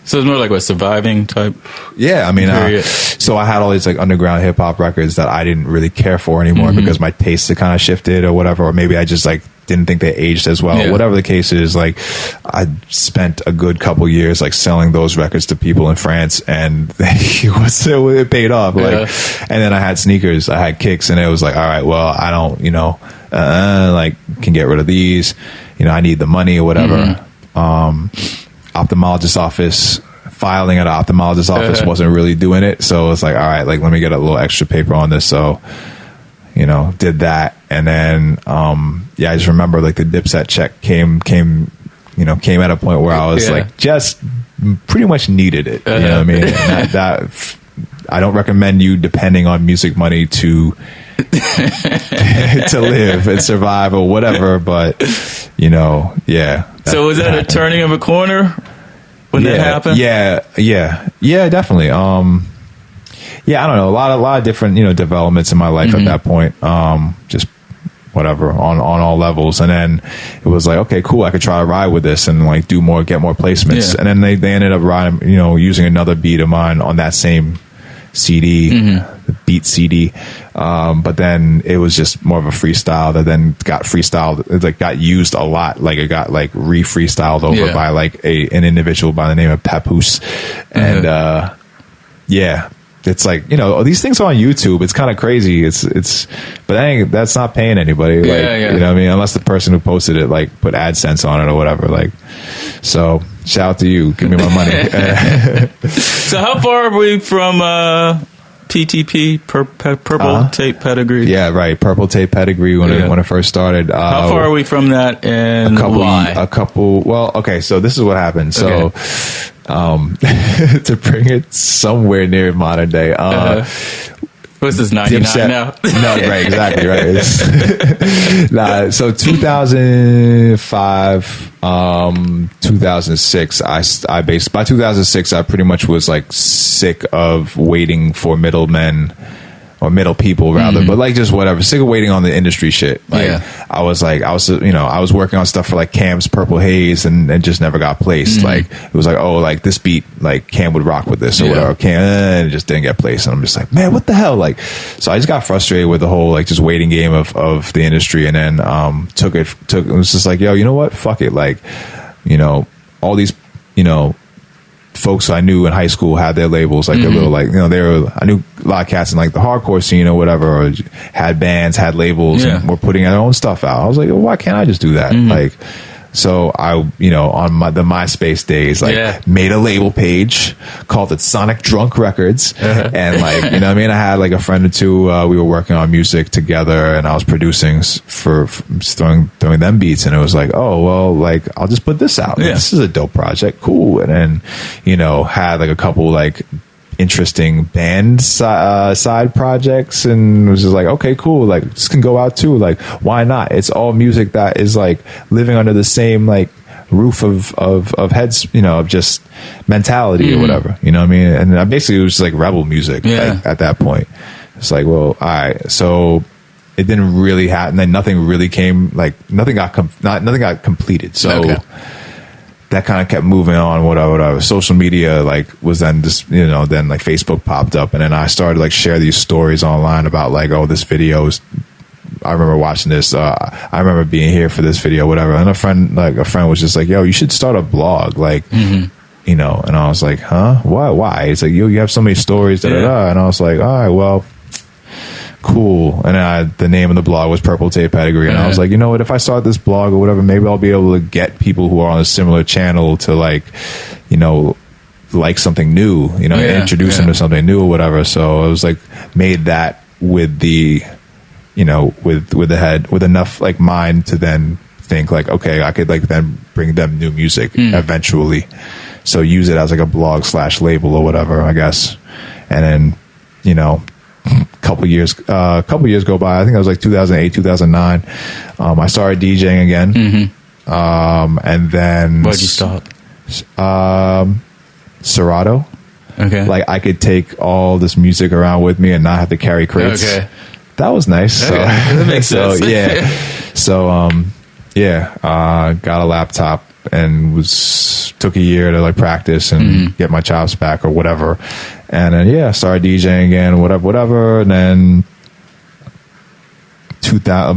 it's more like a surviving type. Yeah, I mean, so I had all these like underground hip hop records that I didn't really care for anymore because my tastes had kind of shifted or whatever, or maybe I just like didn't think they aged as well. Whatever the case is, like I spent a good couple years like selling those records to people in France, and it paid off. Like, and then I had sneakers, I had kicks, and it was like, all right, well, I don't, like can get rid of these. I need the money or whatever. Ophthalmologist office, filing at an ophthalmologist office wasn't really doing it, so it's like, all right, like let me get a little extra paper on this. So did that, and then I just remember like the Dipset check came at a point where I was like just pretty much needed it. You know what I mean? And that I don't recommend you depending on music money to to live and survive or whatever, but so was that a turning of a corner when that happened? Yeah, definitely. I don't know, a lot of different developments in my life at that point, just whatever on all levels, and then it was like, okay, cool, I could try to ride with this and like get more placements, and then they ended up riding, using another beat of mine on that same CD, the beat CD, but then it was just more of a freestyle that then got freestyled. It like got used a lot, like it got like re-freestyled over by like an individual by the name of Papoose, and it's like these things are on YouTube. It's kind of crazy. But that's not paying anybody. You know what I mean? Unless the person who posted it like put AdSense on it or whatever. Like, so shout out to you. Give me my money. So how far are we from TTP Purple Tape Pedigree? Yeah, right. Purple Tape Pedigree when it first started. How far are we from that? And why? Well, okay. So this is what happened. So to bring it somewhere near modern day. What's this, 99 Dipset, now? No, right, exactly, right. So 2005, 2006, by 2006, I pretty much was like sick of waiting for middlemen, or middle people rather, but like just whatever, sick of waiting on the industry shit. Like I was working on stuff for like Cam's Purple Haze and just never got placed. Like it was like, oh, like this beat, like Cam would rock with this or whatever. Cam, and it just didn't get placed. And I'm just like, man, what the hell? Like, so I just got frustrated with the whole like just waiting game of the industry, and then it was just like, yo, you know what? Fuck it. Like, all these, folks I knew in high school had their labels, like their little, like, I knew a lot of cats in like the hardcore scene or whatever, or had bands, had labels, and were putting their own stuff out. I was like, well, why can't I just do that? Like, so I, on the MySpace days, like made a label page, called it Sonic Drunk Records. And like, I had like a friend or two, we were working on music together, and I was producing for throwing them beats, and it was like, oh, well, like, I'll just put this out. Like, this is a dope project. Cool. And then, had like a couple like interesting band side projects, and it was just like, okay, cool, like this can go out too, like why not? It's all music that is like living under the same like roof of heads, of just mentality or whatever, what I mean? And I basically, it was just like rebel music like, at that point. It's like, well, all right, so it didn't really happen, then nothing really came, like nothing got completed, so that kind of kept moving on. Whatever. Social media like was then just then like Facebook popped up, and then I started like share these stories online about like, oh, this video is, I remember watching this. I remember being here for this video, whatever. And a friend was just like, yo, you should start a blog, like, and I was like, huh? Why? It's like, you have so many stories, and I was like, all right, well, cool. And the name of the blog was Purple Tape Pedigree, and I was like, you know what, if I start this blog or whatever, maybe I'll be able to get people who are on a similar channel to like like something new, introduce them to something new or whatever. So I was like, made that with the with the head, with enough like mind to then think like, okay, I could like then bring them new music eventually, so use it as like a blog / label or whatever, I guess. And then couple years go by. I think it was like 2008, 2009. I started DJing again. And then why'd you stop? Serato. Okay. Like I could take all this music around with me and not have to carry crates. Okay. That was nice. Okay. So That makes sense. yeah. So got a laptop and took a year to like practice and get my chops back or whatever. And then started DJing again, whatever. And then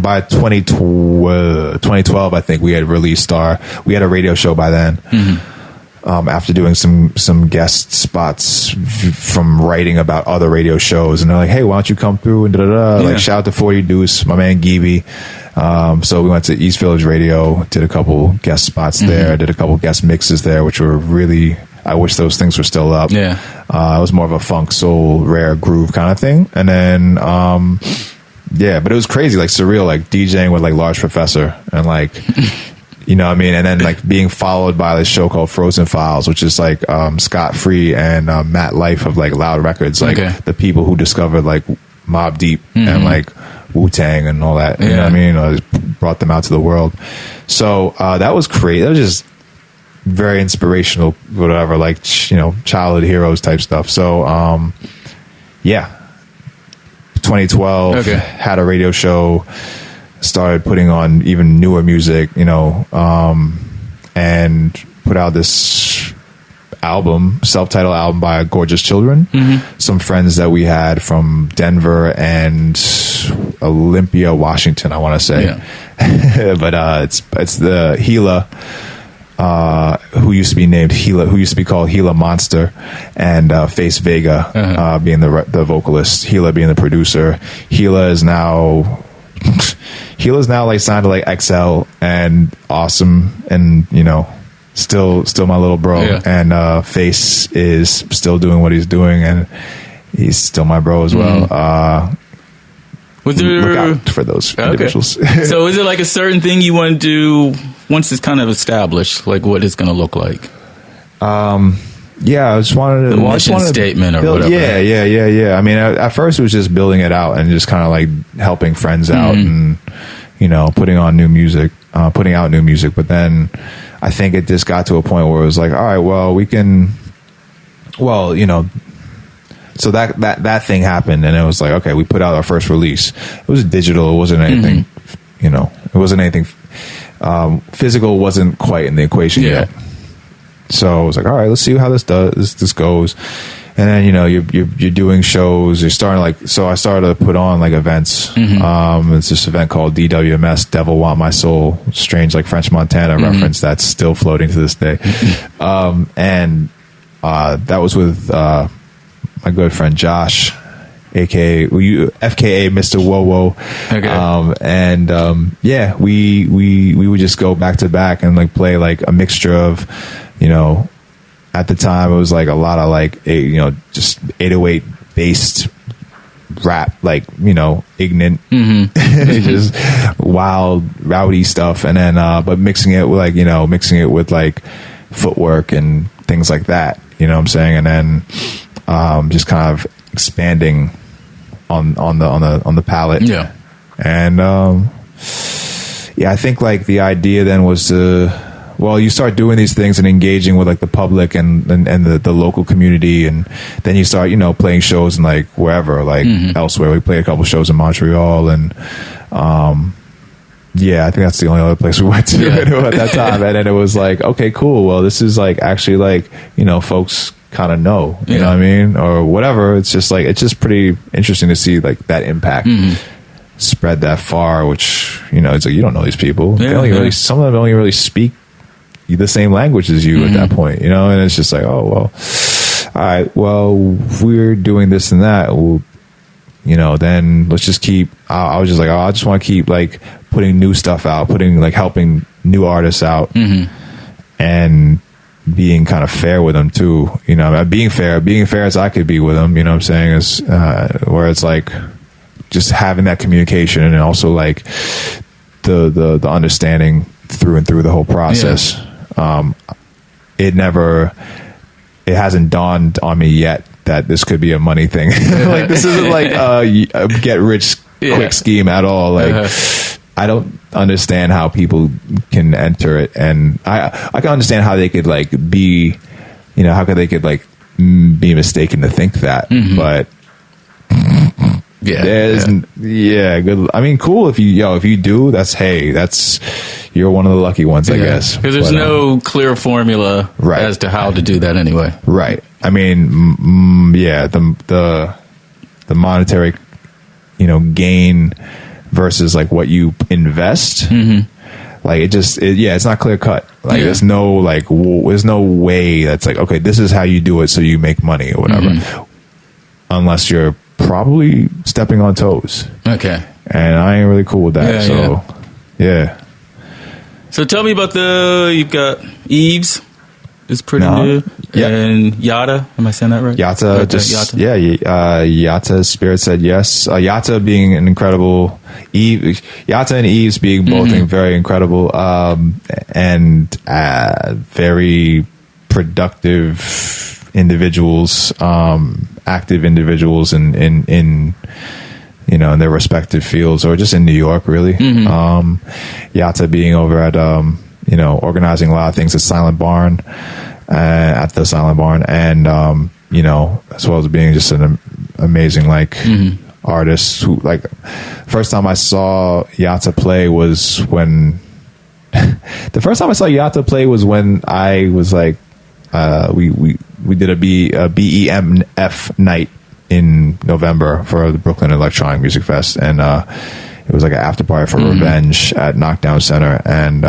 by 2012, I think we had we had a radio show by then. After doing some guest spots from writing about other radio shows, and they're like, "Hey, why don't you come through?" And like shout out to 40 Deuce, my man Geeby. So we went to East Village Radio, did a couple guest spots there, did a couple guest mixes there, which were really. I wish those things were still up. Yeah, it was more of a funk, soul, rare groove kind of thing, and then. But it was crazy, like surreal, like DJing with like Large Professor and like, you know what I mean? And then like being followed by this show called Frozen Files, which is like Scott Free and Matt Life of like Loud Records, like the people who discovered like Mobb Deep and like Wu-Tang and all that, you know what I mean? Brought them out to the world. So that was crazy. That was just very inspirational, whatever, like, you know, childhood heroes type stuff. So 2012 had a radio show, started putting on even newer music, you know, and put out this album, self-titled album by Gorgeous Children. Some friends that we had from Denver and Olympia, Washington, I want to say. But it's the Gila, who used to be named Gila, who used to be called Gila Monster, and Face Vega being the vocalist, Gila being the producer. Gila's now like signed to like XL and awesome, and you know, still my little bro. And Face is still doing what he's doing, and he's still my bro as well. Look out for those individuals. So is it like a certain thing you want to do once it's kind of established, like what it's going to look like? I just wanted to... The mission statement or whatever. Yeah. I mean, at first it was just building it out and just kind of like helping friends out and, you know, putting out new music. But then I think it just got to a point where it was like, all right, well, you know... So that thing happened, and it was like, okay, we put out our first release. It was digital. It wasn't anything, you know, it wasn't anything physical. Wasn't quite in the equation yet. So I was like, all right, let's see how this goes. And then, you know, you're doing shows. You're starting so I started to put on like events. It's this event called DWMS, Devil Want My Soul. Strange, like French Montana reference that's still floating to this day. And that was with my good friend Josh, aka FKA Mr. Wowo. We would just go back to back and like play like a mixture of, you know, at the time it was like a lot of like just 808 based rap, like, you know, ignorant, just wild, rowdy stuff, and then but mixing it with like footwork and things like that, you know what I'm saying, and then just kind of expanding on the palette. And I think like the idea then was you start doing these things and engaging with like the public and the local community, and then you start, you know, playing shows in like wherever, like elsewhere. We played a couple shows in Montreal, and I think that's the only other place we went to at that time. And then it was like, okay, cool, well, this is like actually like, you know, folks kind of know, you know what I mean, or whatever. It's just pretty interesting to see like that impact spread that far, which, you know, it's like you don't know these people. Some of them only really speak the same language as you at that point, you know, and it's just like, oh well, all right, well, if we're doing this and that, well, you know, then let's just keep. I was just like, I just want to keep like putting new stuff out, helping new artists out, and being kind of fair with them too, you know, being fair as I could be with them, you know what I'm saying, is where it's like just having that communication, and also like the understanding through and through the whole process. It hasn't dawned on me yet that this could be a money thing. Like this isn't like a get rich quick scheme at all. Like I don't understand how people can enter it, and I can understand how they could like be how could they could like be mistaken to think that, but good. I mean, cool if you do, you're one of the lucky ones, I guess. Because there's no clear formula as to how to do that anyway. Right. I mean, the monetary, gain versus like what you invest. Like it's not clear cut. Like there's no there's no way that's like, okay, this is how you do it so you make money or whatever. Unless you're probably stepping on toes. Okay. And I ain't really cool with that. So tell me about you've got Eaves is pretty new. Yeah. And Yatta, am I saying that right? Yatta, Yatta, Spirit said yes. Yatta being an incredible, Yatta and Eaves being both very incredible, and very productive individuals, active individuals in their respective fields, or just in New York, really. Yatta being over at, organizing a lot of things at the Silent Barn, and as well as being just an amazing artist who, first time I saw Yatta play was when I was like, we did a BEMF night in November for the Brooklyn Electronic Music Fest, and it was like an after party for Revenge at Knockdown Center, and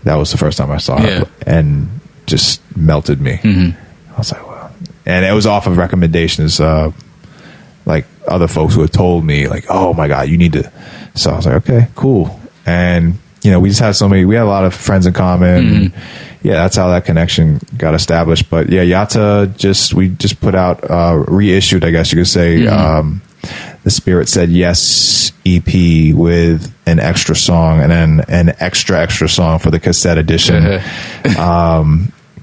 that was the first time I saw her, and just melted me. I was like, wow. And it was off of recommendations, like other folks who had told me, like, oh my God, you need to. So I was like, okay, cool. And we just had we had a lot of friends in common. And that's how that connection got established. But Yatta we just put out reissued, I guess you could say, the Spirit Said Yes EP with an extra song, and then an extra song for the cassette edition.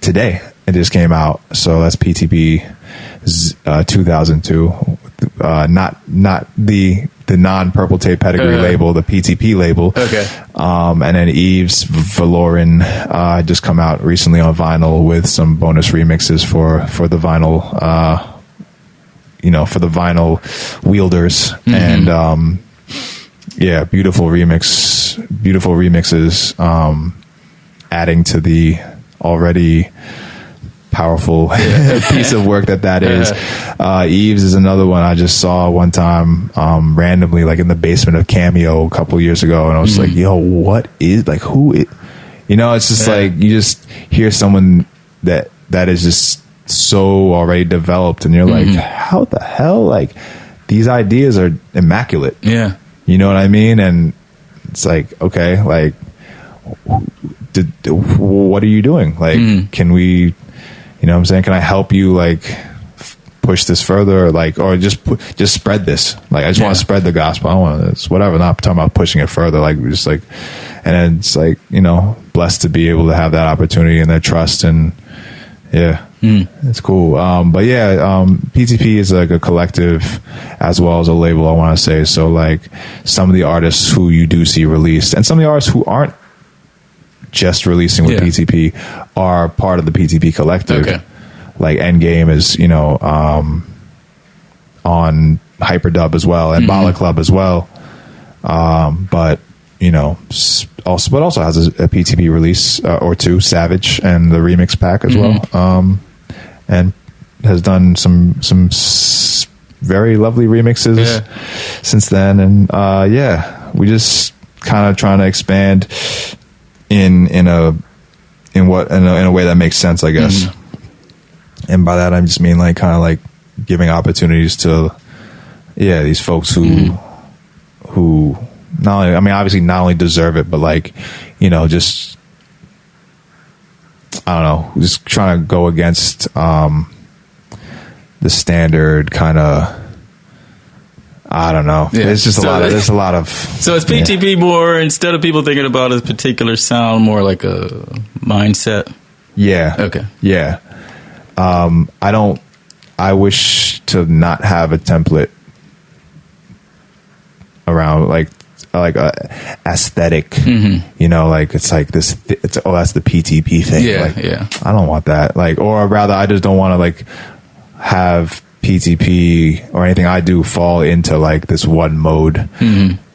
Today it just came out, so that's PTP 2002, not the non-Purple Tape Pedigree label, the PTP label. And then Eaves Verloren just come out recently on vinyl with some bonus remixes for the vinyl, for the vinyl wielders. And beautiful remixes, adding to the already powerful piece of work that is. Eaves is another one I just saw one time randomly, like in the basement of Cameo a couple years ago, and I was like, yo, what is, like, who is, it's just like, you just hear someone that is just so already developed, and you're like, how the hell, like, these ideas are immaculate. You know what I mean? And it's like, okay, like, what are you doing? Like, can we, what I'm saying? Can I help you, like, push this further, like, or just spread this? Like, I just want to spread the gospel. I want it's whatever. Not talking about pushing it further. Like, just like, and then it's like, blessed to be able to have that opportunity and that trust, and it's cool. But PTP is like a collective as well as a label, I want to say. So like, some of the artists who you do see released, and some of the artists who aren't just releasing with PTP are part of the PTP collective. Like Endgame is, on Hyperdub as well, and Bala Club as well. But also has a PTP release or two, Savage, and the remix pack as well. And has done some very lovely remixes since then. And we just kind of trying to expand in a way that makes sense, I guess. And by that I just mean like kind of like giving opportunities to these folks who not only, I mean, obviously not only deserve it, but like, just, I don't know, just trying to go against the standard kind of, I don't know. It's just there's a lot of. So it's PTP more, instead of people thinking about a particular sound, more like a mindset. Yeah. Okay. Yeah. I wish to not have a template around, like, aesthetic, you know, like it's like this, that's the PTP thing. Yeah, like, yeah. I don't want that. Like, or rather, I just don't want to like have PTP or anything I do fall into like this one mode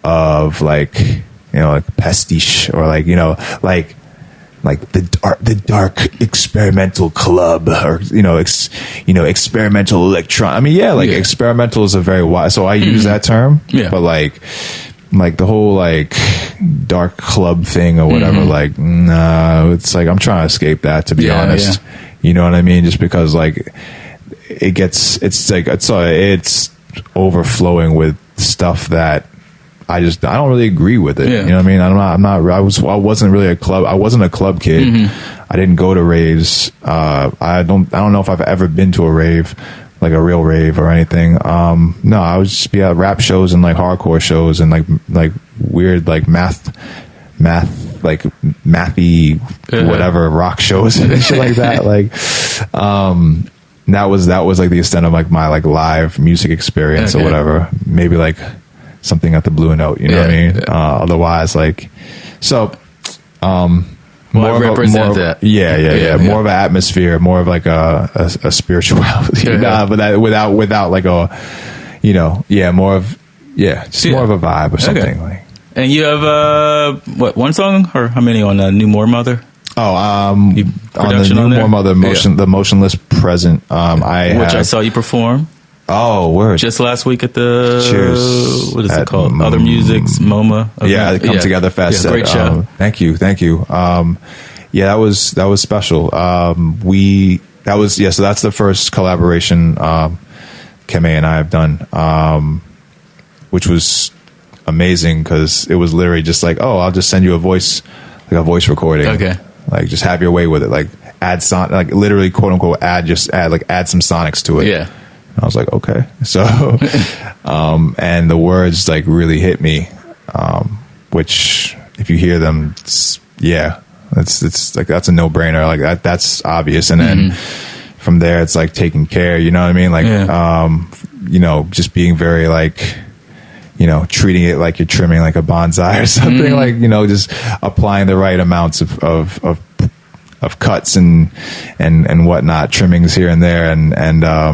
of like, you know, like pastiche or like, you know, like the dark experimental club or, you know, experimental electron. I mean, yeah, like experimental is a very wide, so I use that term, but like the whole like dark club thing or whatever, like, nah, it's like, I'm trying to escape that, to be honest. You know what I mean? Just because like it's overflowing with stuff that I don't really agree with it. You know what I mean? I wasn't really a club kid. I didn't go to raves. I don't know if I've ever been to a rave, like a real rave or anything. No, I would just be at rap shows and like hardcore shows and like weird like math like mathy whatever rock shows and shit like that. Like that was like the extent of like my like live music experience or whatever. Maybe like something at the Blue Note, you know what I mean? Otherwise, like, so more of that. More of an atmosphere, more of like a spirituality. But that without like a, you know, more of a vibe or something. Like. And you have one song or how many on New Moor Mother? On the New Moor Mother, the Motionless present. I saw you perform. Oh, word! Just last week at the what is it called? Other Music's MoMA event. Yeah, Come Together Fest. Yeah, great show. Thank you. That was special. So that's the first collaboration Keme and I have done, which was amazing because it was literally just like, oh, I'll just send you a voice recording. Okay. Like just have your way with it. Like like literally quote unquote add some sonics to it. Yeah. I was like, okay. So, and the words like really hit me, which if you hear them, it's like, that's a no brainer. Like that's obvious. And then from there, it's like taking care, you know what I mean? Like, you know, just being very like, you know, treating it like you're trimming like a bonsai or something, like, you know, just applying the right amounts of cuts and whatnot, trimmings here and there, and I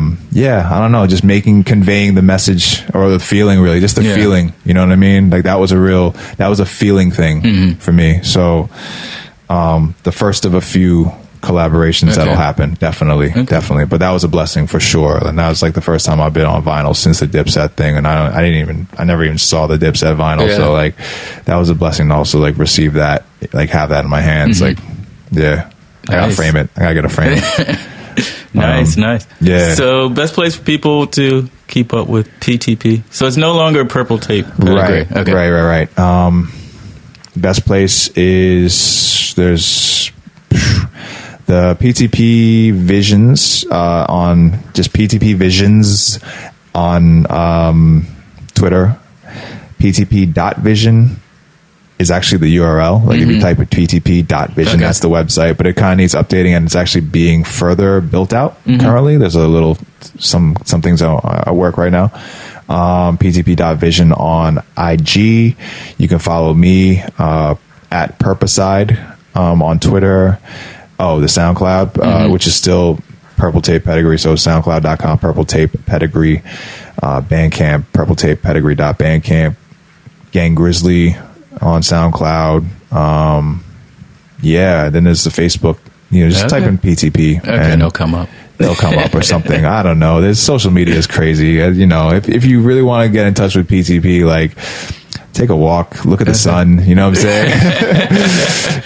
don't know, just conveying the message or the feeling, really, just the feeling, you know what I mean? Like that was a feeling thing for me. So the first of a few collaborations that'll happen, definitely. But that was a blessing for sure, and that was like the first time I've been on vinyl since the Dipset thing, and I never even saw the Dipset vinyl, so like that was a blessing to also like receive that, like have that in my hands, like I gotta frame it. I gotta get a frame. Nice. Yeah. So best place for people to keep up with PTP. So it's no longer Purple Tape. Right. Okay. Right. Best place is there's the PTP Visions on just PTP Visions on Twitter. PTP.vision is actually the URL. Like if you type in ptp.vision, that's the website, but it kind of needs updating, and it's actually being further built out currently. There's some things I work right now. ptp.vision on IG. You can follow me at Purposide on Twitter. The SoundCloud, which is still Purple Tape Pedigree, so soundcloud.com, Purple Tape Pedigree, Bandcamp, purpletapepedigree.bandcamp, Geng Grizzly on SoundCloud. Then there's the Facebook. You know, just type in PTP and they'll come up. Or something. I don't know. There's social media is crazy. You know, if you really want to get in touch with PTP, like take a walk, look at the sun. You know what I'm saying?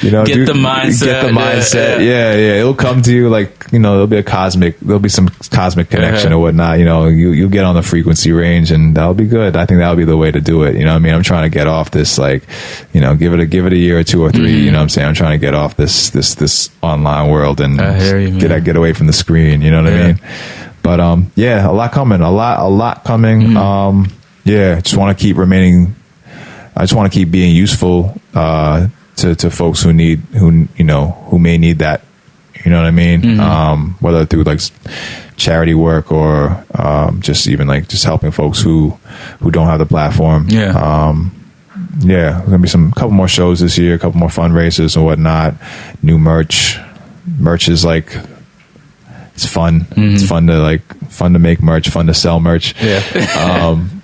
You know, get the mindset. Yeah. It'll come to you. Like, you know, there'll be some cosmic connection or whatnot. You know, you'll get on the frequency range, and that'll be good. I think that'll be the way to do it. You know what I mean? I'm trying to get off this, like, you know, give it a year or two or three. You know what I'm saying? I'm trying to get off this online world and get away from the screen. You know what I mean? But a lot coming. A lot coming. Just want to keep remaining. I just want to keep being useful to folks who may need that. You know what I mean? Whether through like charity work or just even like just helping folks who don't have the platform. yeah, gonna be a couple more shows this year, a couple more fundraisers and whatnot. New merch. Merch is like, it's fun. It's fun to make merch, fun to sell merch. Yeah.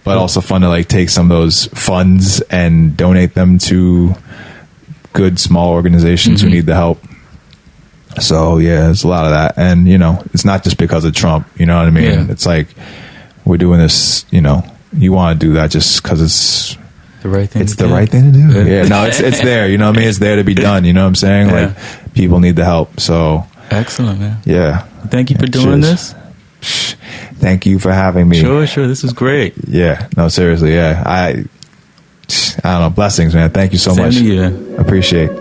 But also fun to like take some of those funds and donate them to good small organizations who need the help. So yeah, there's a lot of that. And you know, it's not just because of Trump, you know what I mean? Yeah. It's like, we're doing this, you know, you want to do that just because it's the right thing. It's the right thing to do. Yeah, no, it's there. You know what I mean? It's there to be done. You know what I'm saying? Yeah. Like, people need the help. So excellent, man. yeah. Thank you for doing this. Thank you for having me. Sure. This is great. Yeah. No, seriously. Yeah. I don't know. Blessings, man. Thank you so much. Same to you. Appreciate.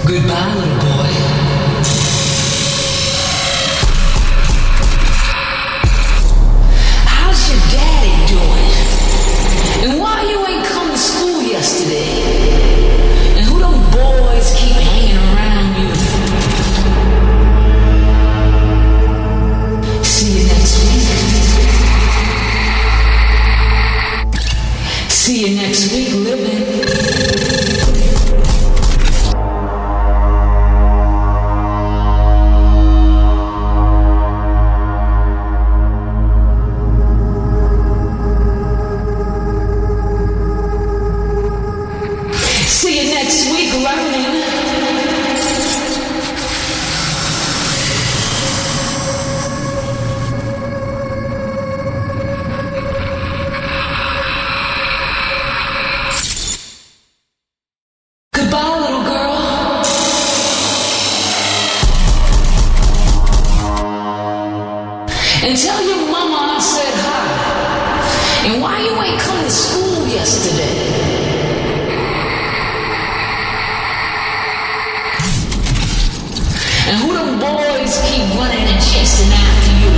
Goodbye, little boy. How's your daddy doing? And why you ain't come to school yesterday? And who them boys keep hanging around you? See you next week. See you next week, living. And tell your mama I said hi. And why you ain't come to school yesterday? And who them boys keep running and chasing after you?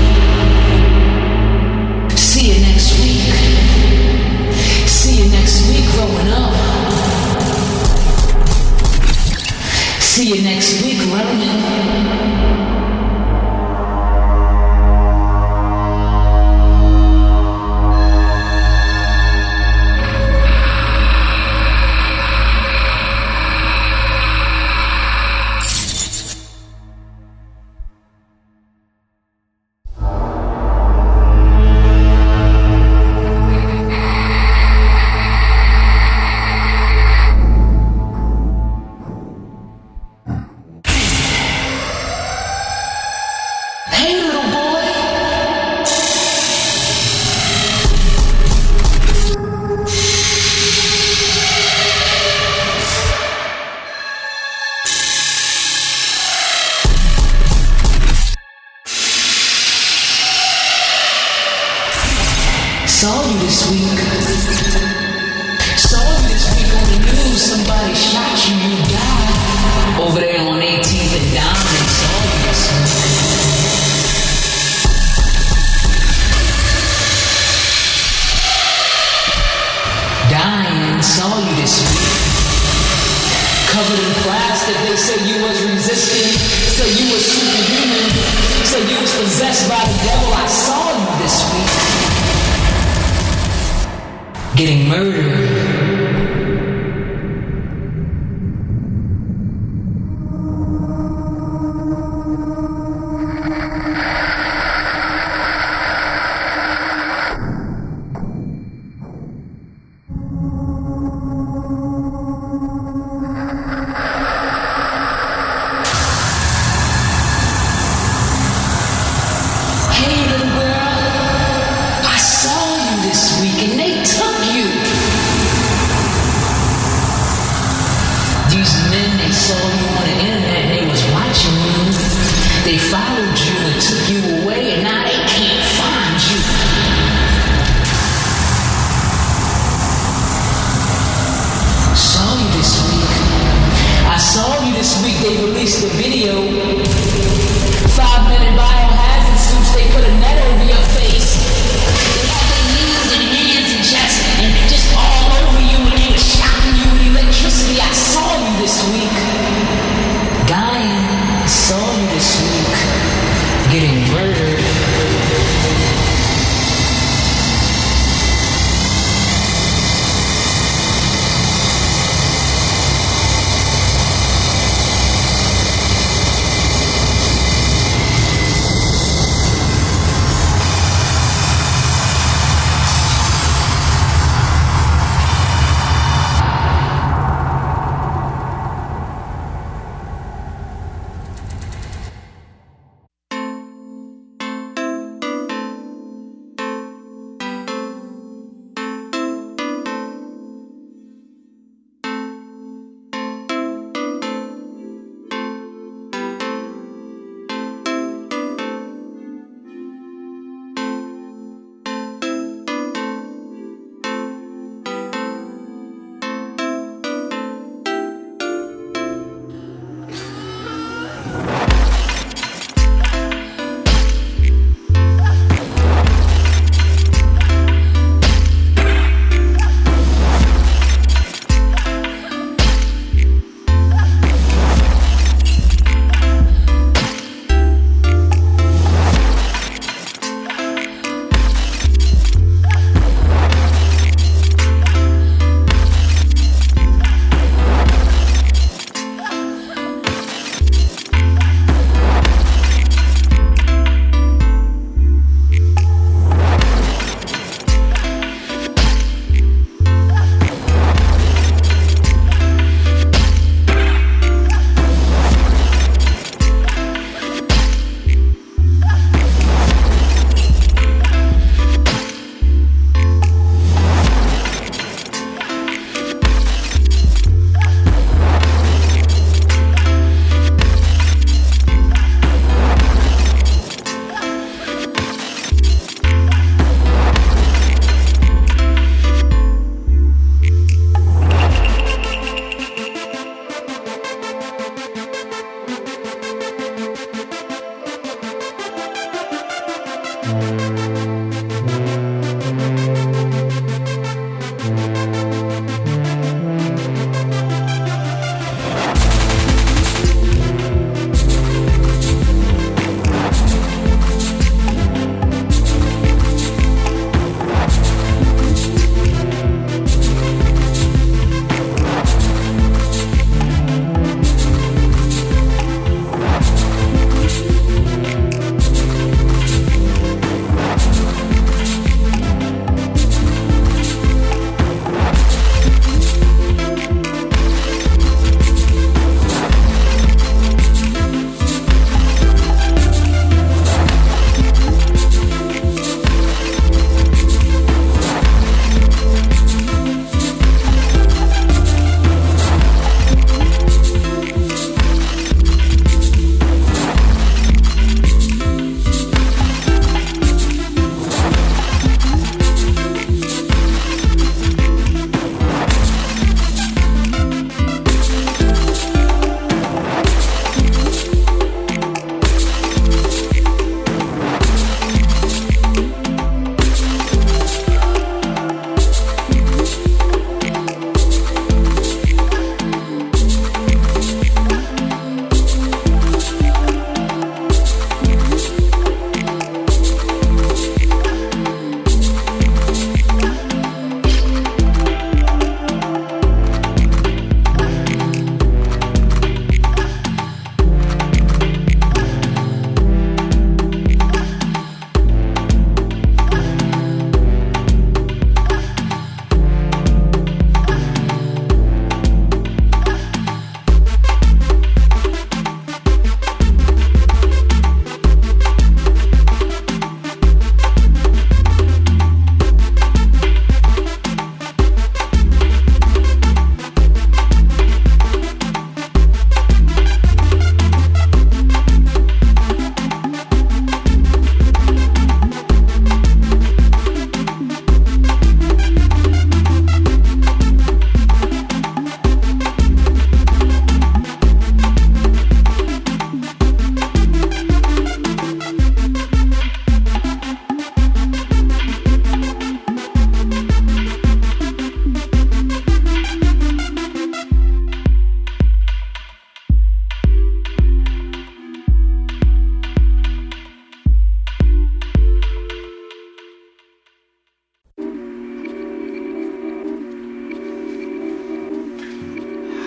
See you next week. See you next week growing up. See you next week learning. Saw you this week. Saw you this week on the news. Somebody shot you, you died. Over there on 18th and Diamond. Saw you this week. Dying. Saw you this week. Covered in plastic. They said you was resisting. Said you was superhuman. Said you was possessed by the devil. I saw you this week. getting murdered.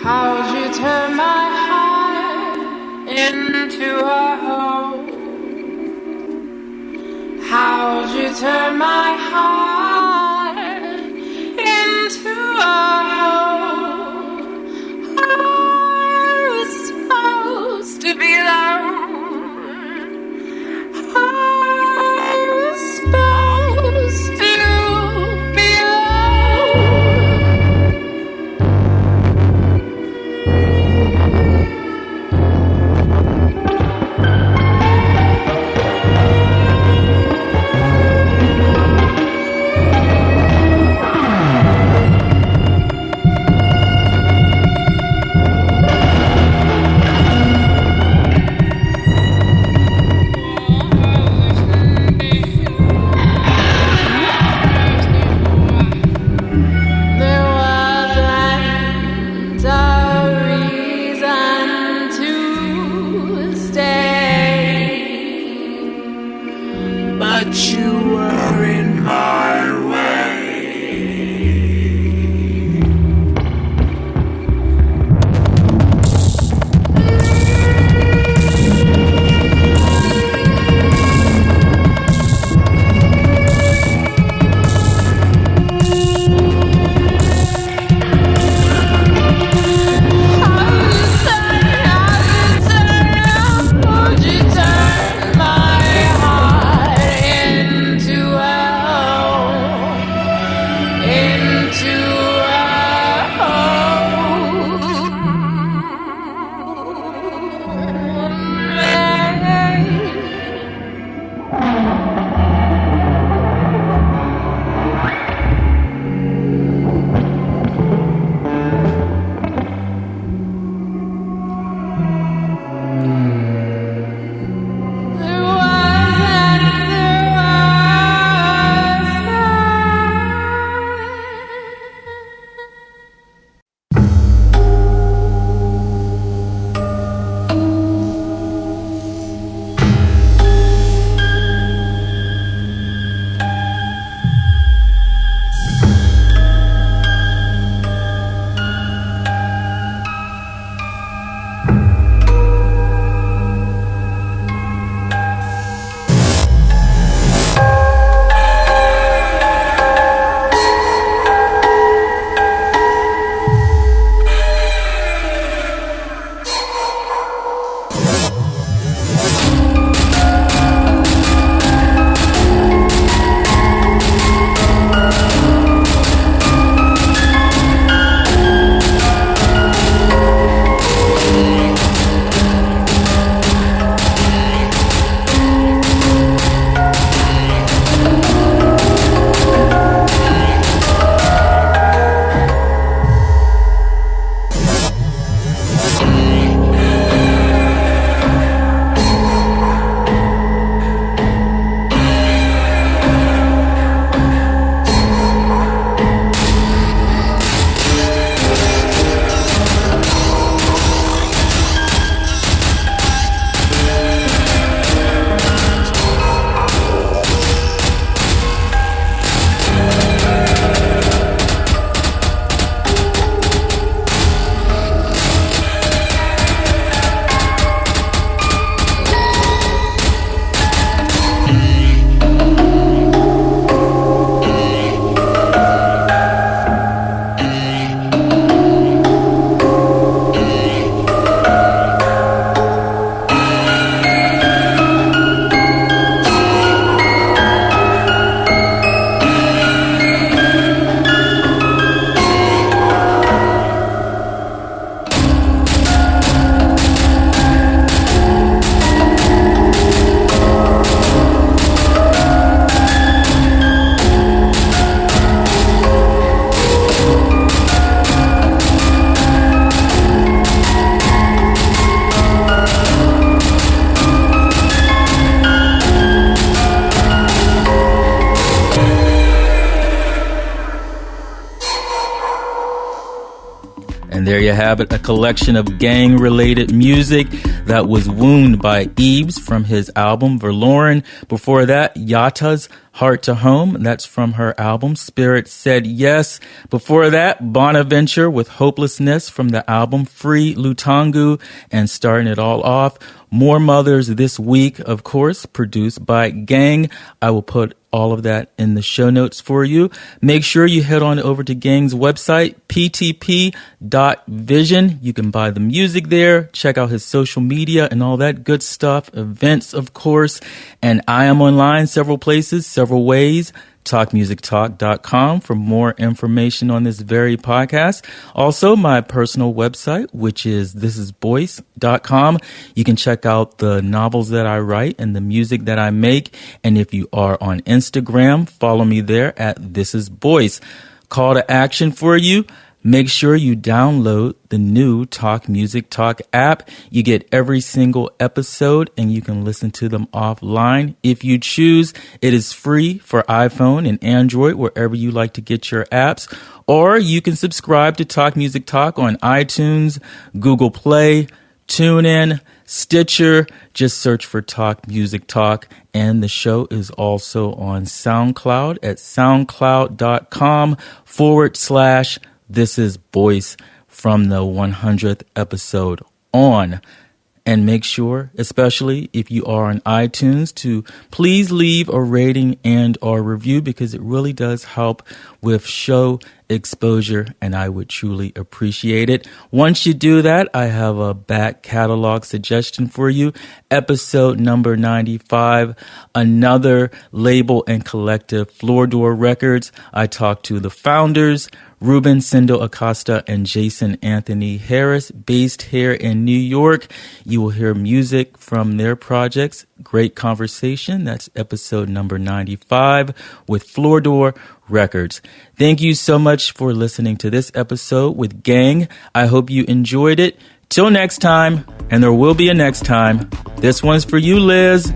How'd you turn my heart into a hole? How'd you turn my heart into a hole? I was supposed to be alone. I was supposed to be And there you have it, a collection of gang-related music That was Wound by Eaves from his album Verloren. Before that, Yatta's Heart to Home. That's from her album Spirit Said Yes. Before that, Bonaventure with Hopelessness from the album Free LUTANGU. And starting it all off, More Mothers This Week, of course, produced by Geng. I will put all of that in the show notes for you. Make sure you head on over to Geng's website, ptp.vision. You can buy the music there, check out his social media and all that good stuff, events, of course. And I am online several places, several ways. TalkMusicTalk.com for more information on this very podcast. Also, my personal website, which is thisisboice.com. You can check out the novels that I write and the music that I make. And if you are on Instagram, follow me there at thisisboice. Call to action for you. Make sure you download the new Talk Music Talk app. You get every single episode and you can listen to them offline if you choose. It is free for iPhone and Android, wherever you like to get your apps. Or you can subscribe to Talk Music Talk on iTunes, Google Play, TuneIn, Stitcher. Just search for Talk Music Talk. And the show is also on SoundCloud at soundcloud.com/This is Boice from the 100th episode on. And make sure, especially if you are on iTunes, to please leave a rating and or review, because it really does help with show exposure, and I would truly appreciate it. Once you do that, I have a back catalog suggestion for you. Episode number 95, another label and collective, Floor Door Records. I talked to the founders, Ruben Sendo Acosta and Jason Anthony Harris, based here in New York. You will hear music from their projects. Great conversation. That's episode number 95 with Floor Door Records. Thank you so much for listening to this episode with Geng. I hope you enjoyed it. Till next time, and there will be a next time. This one's for you, Liz.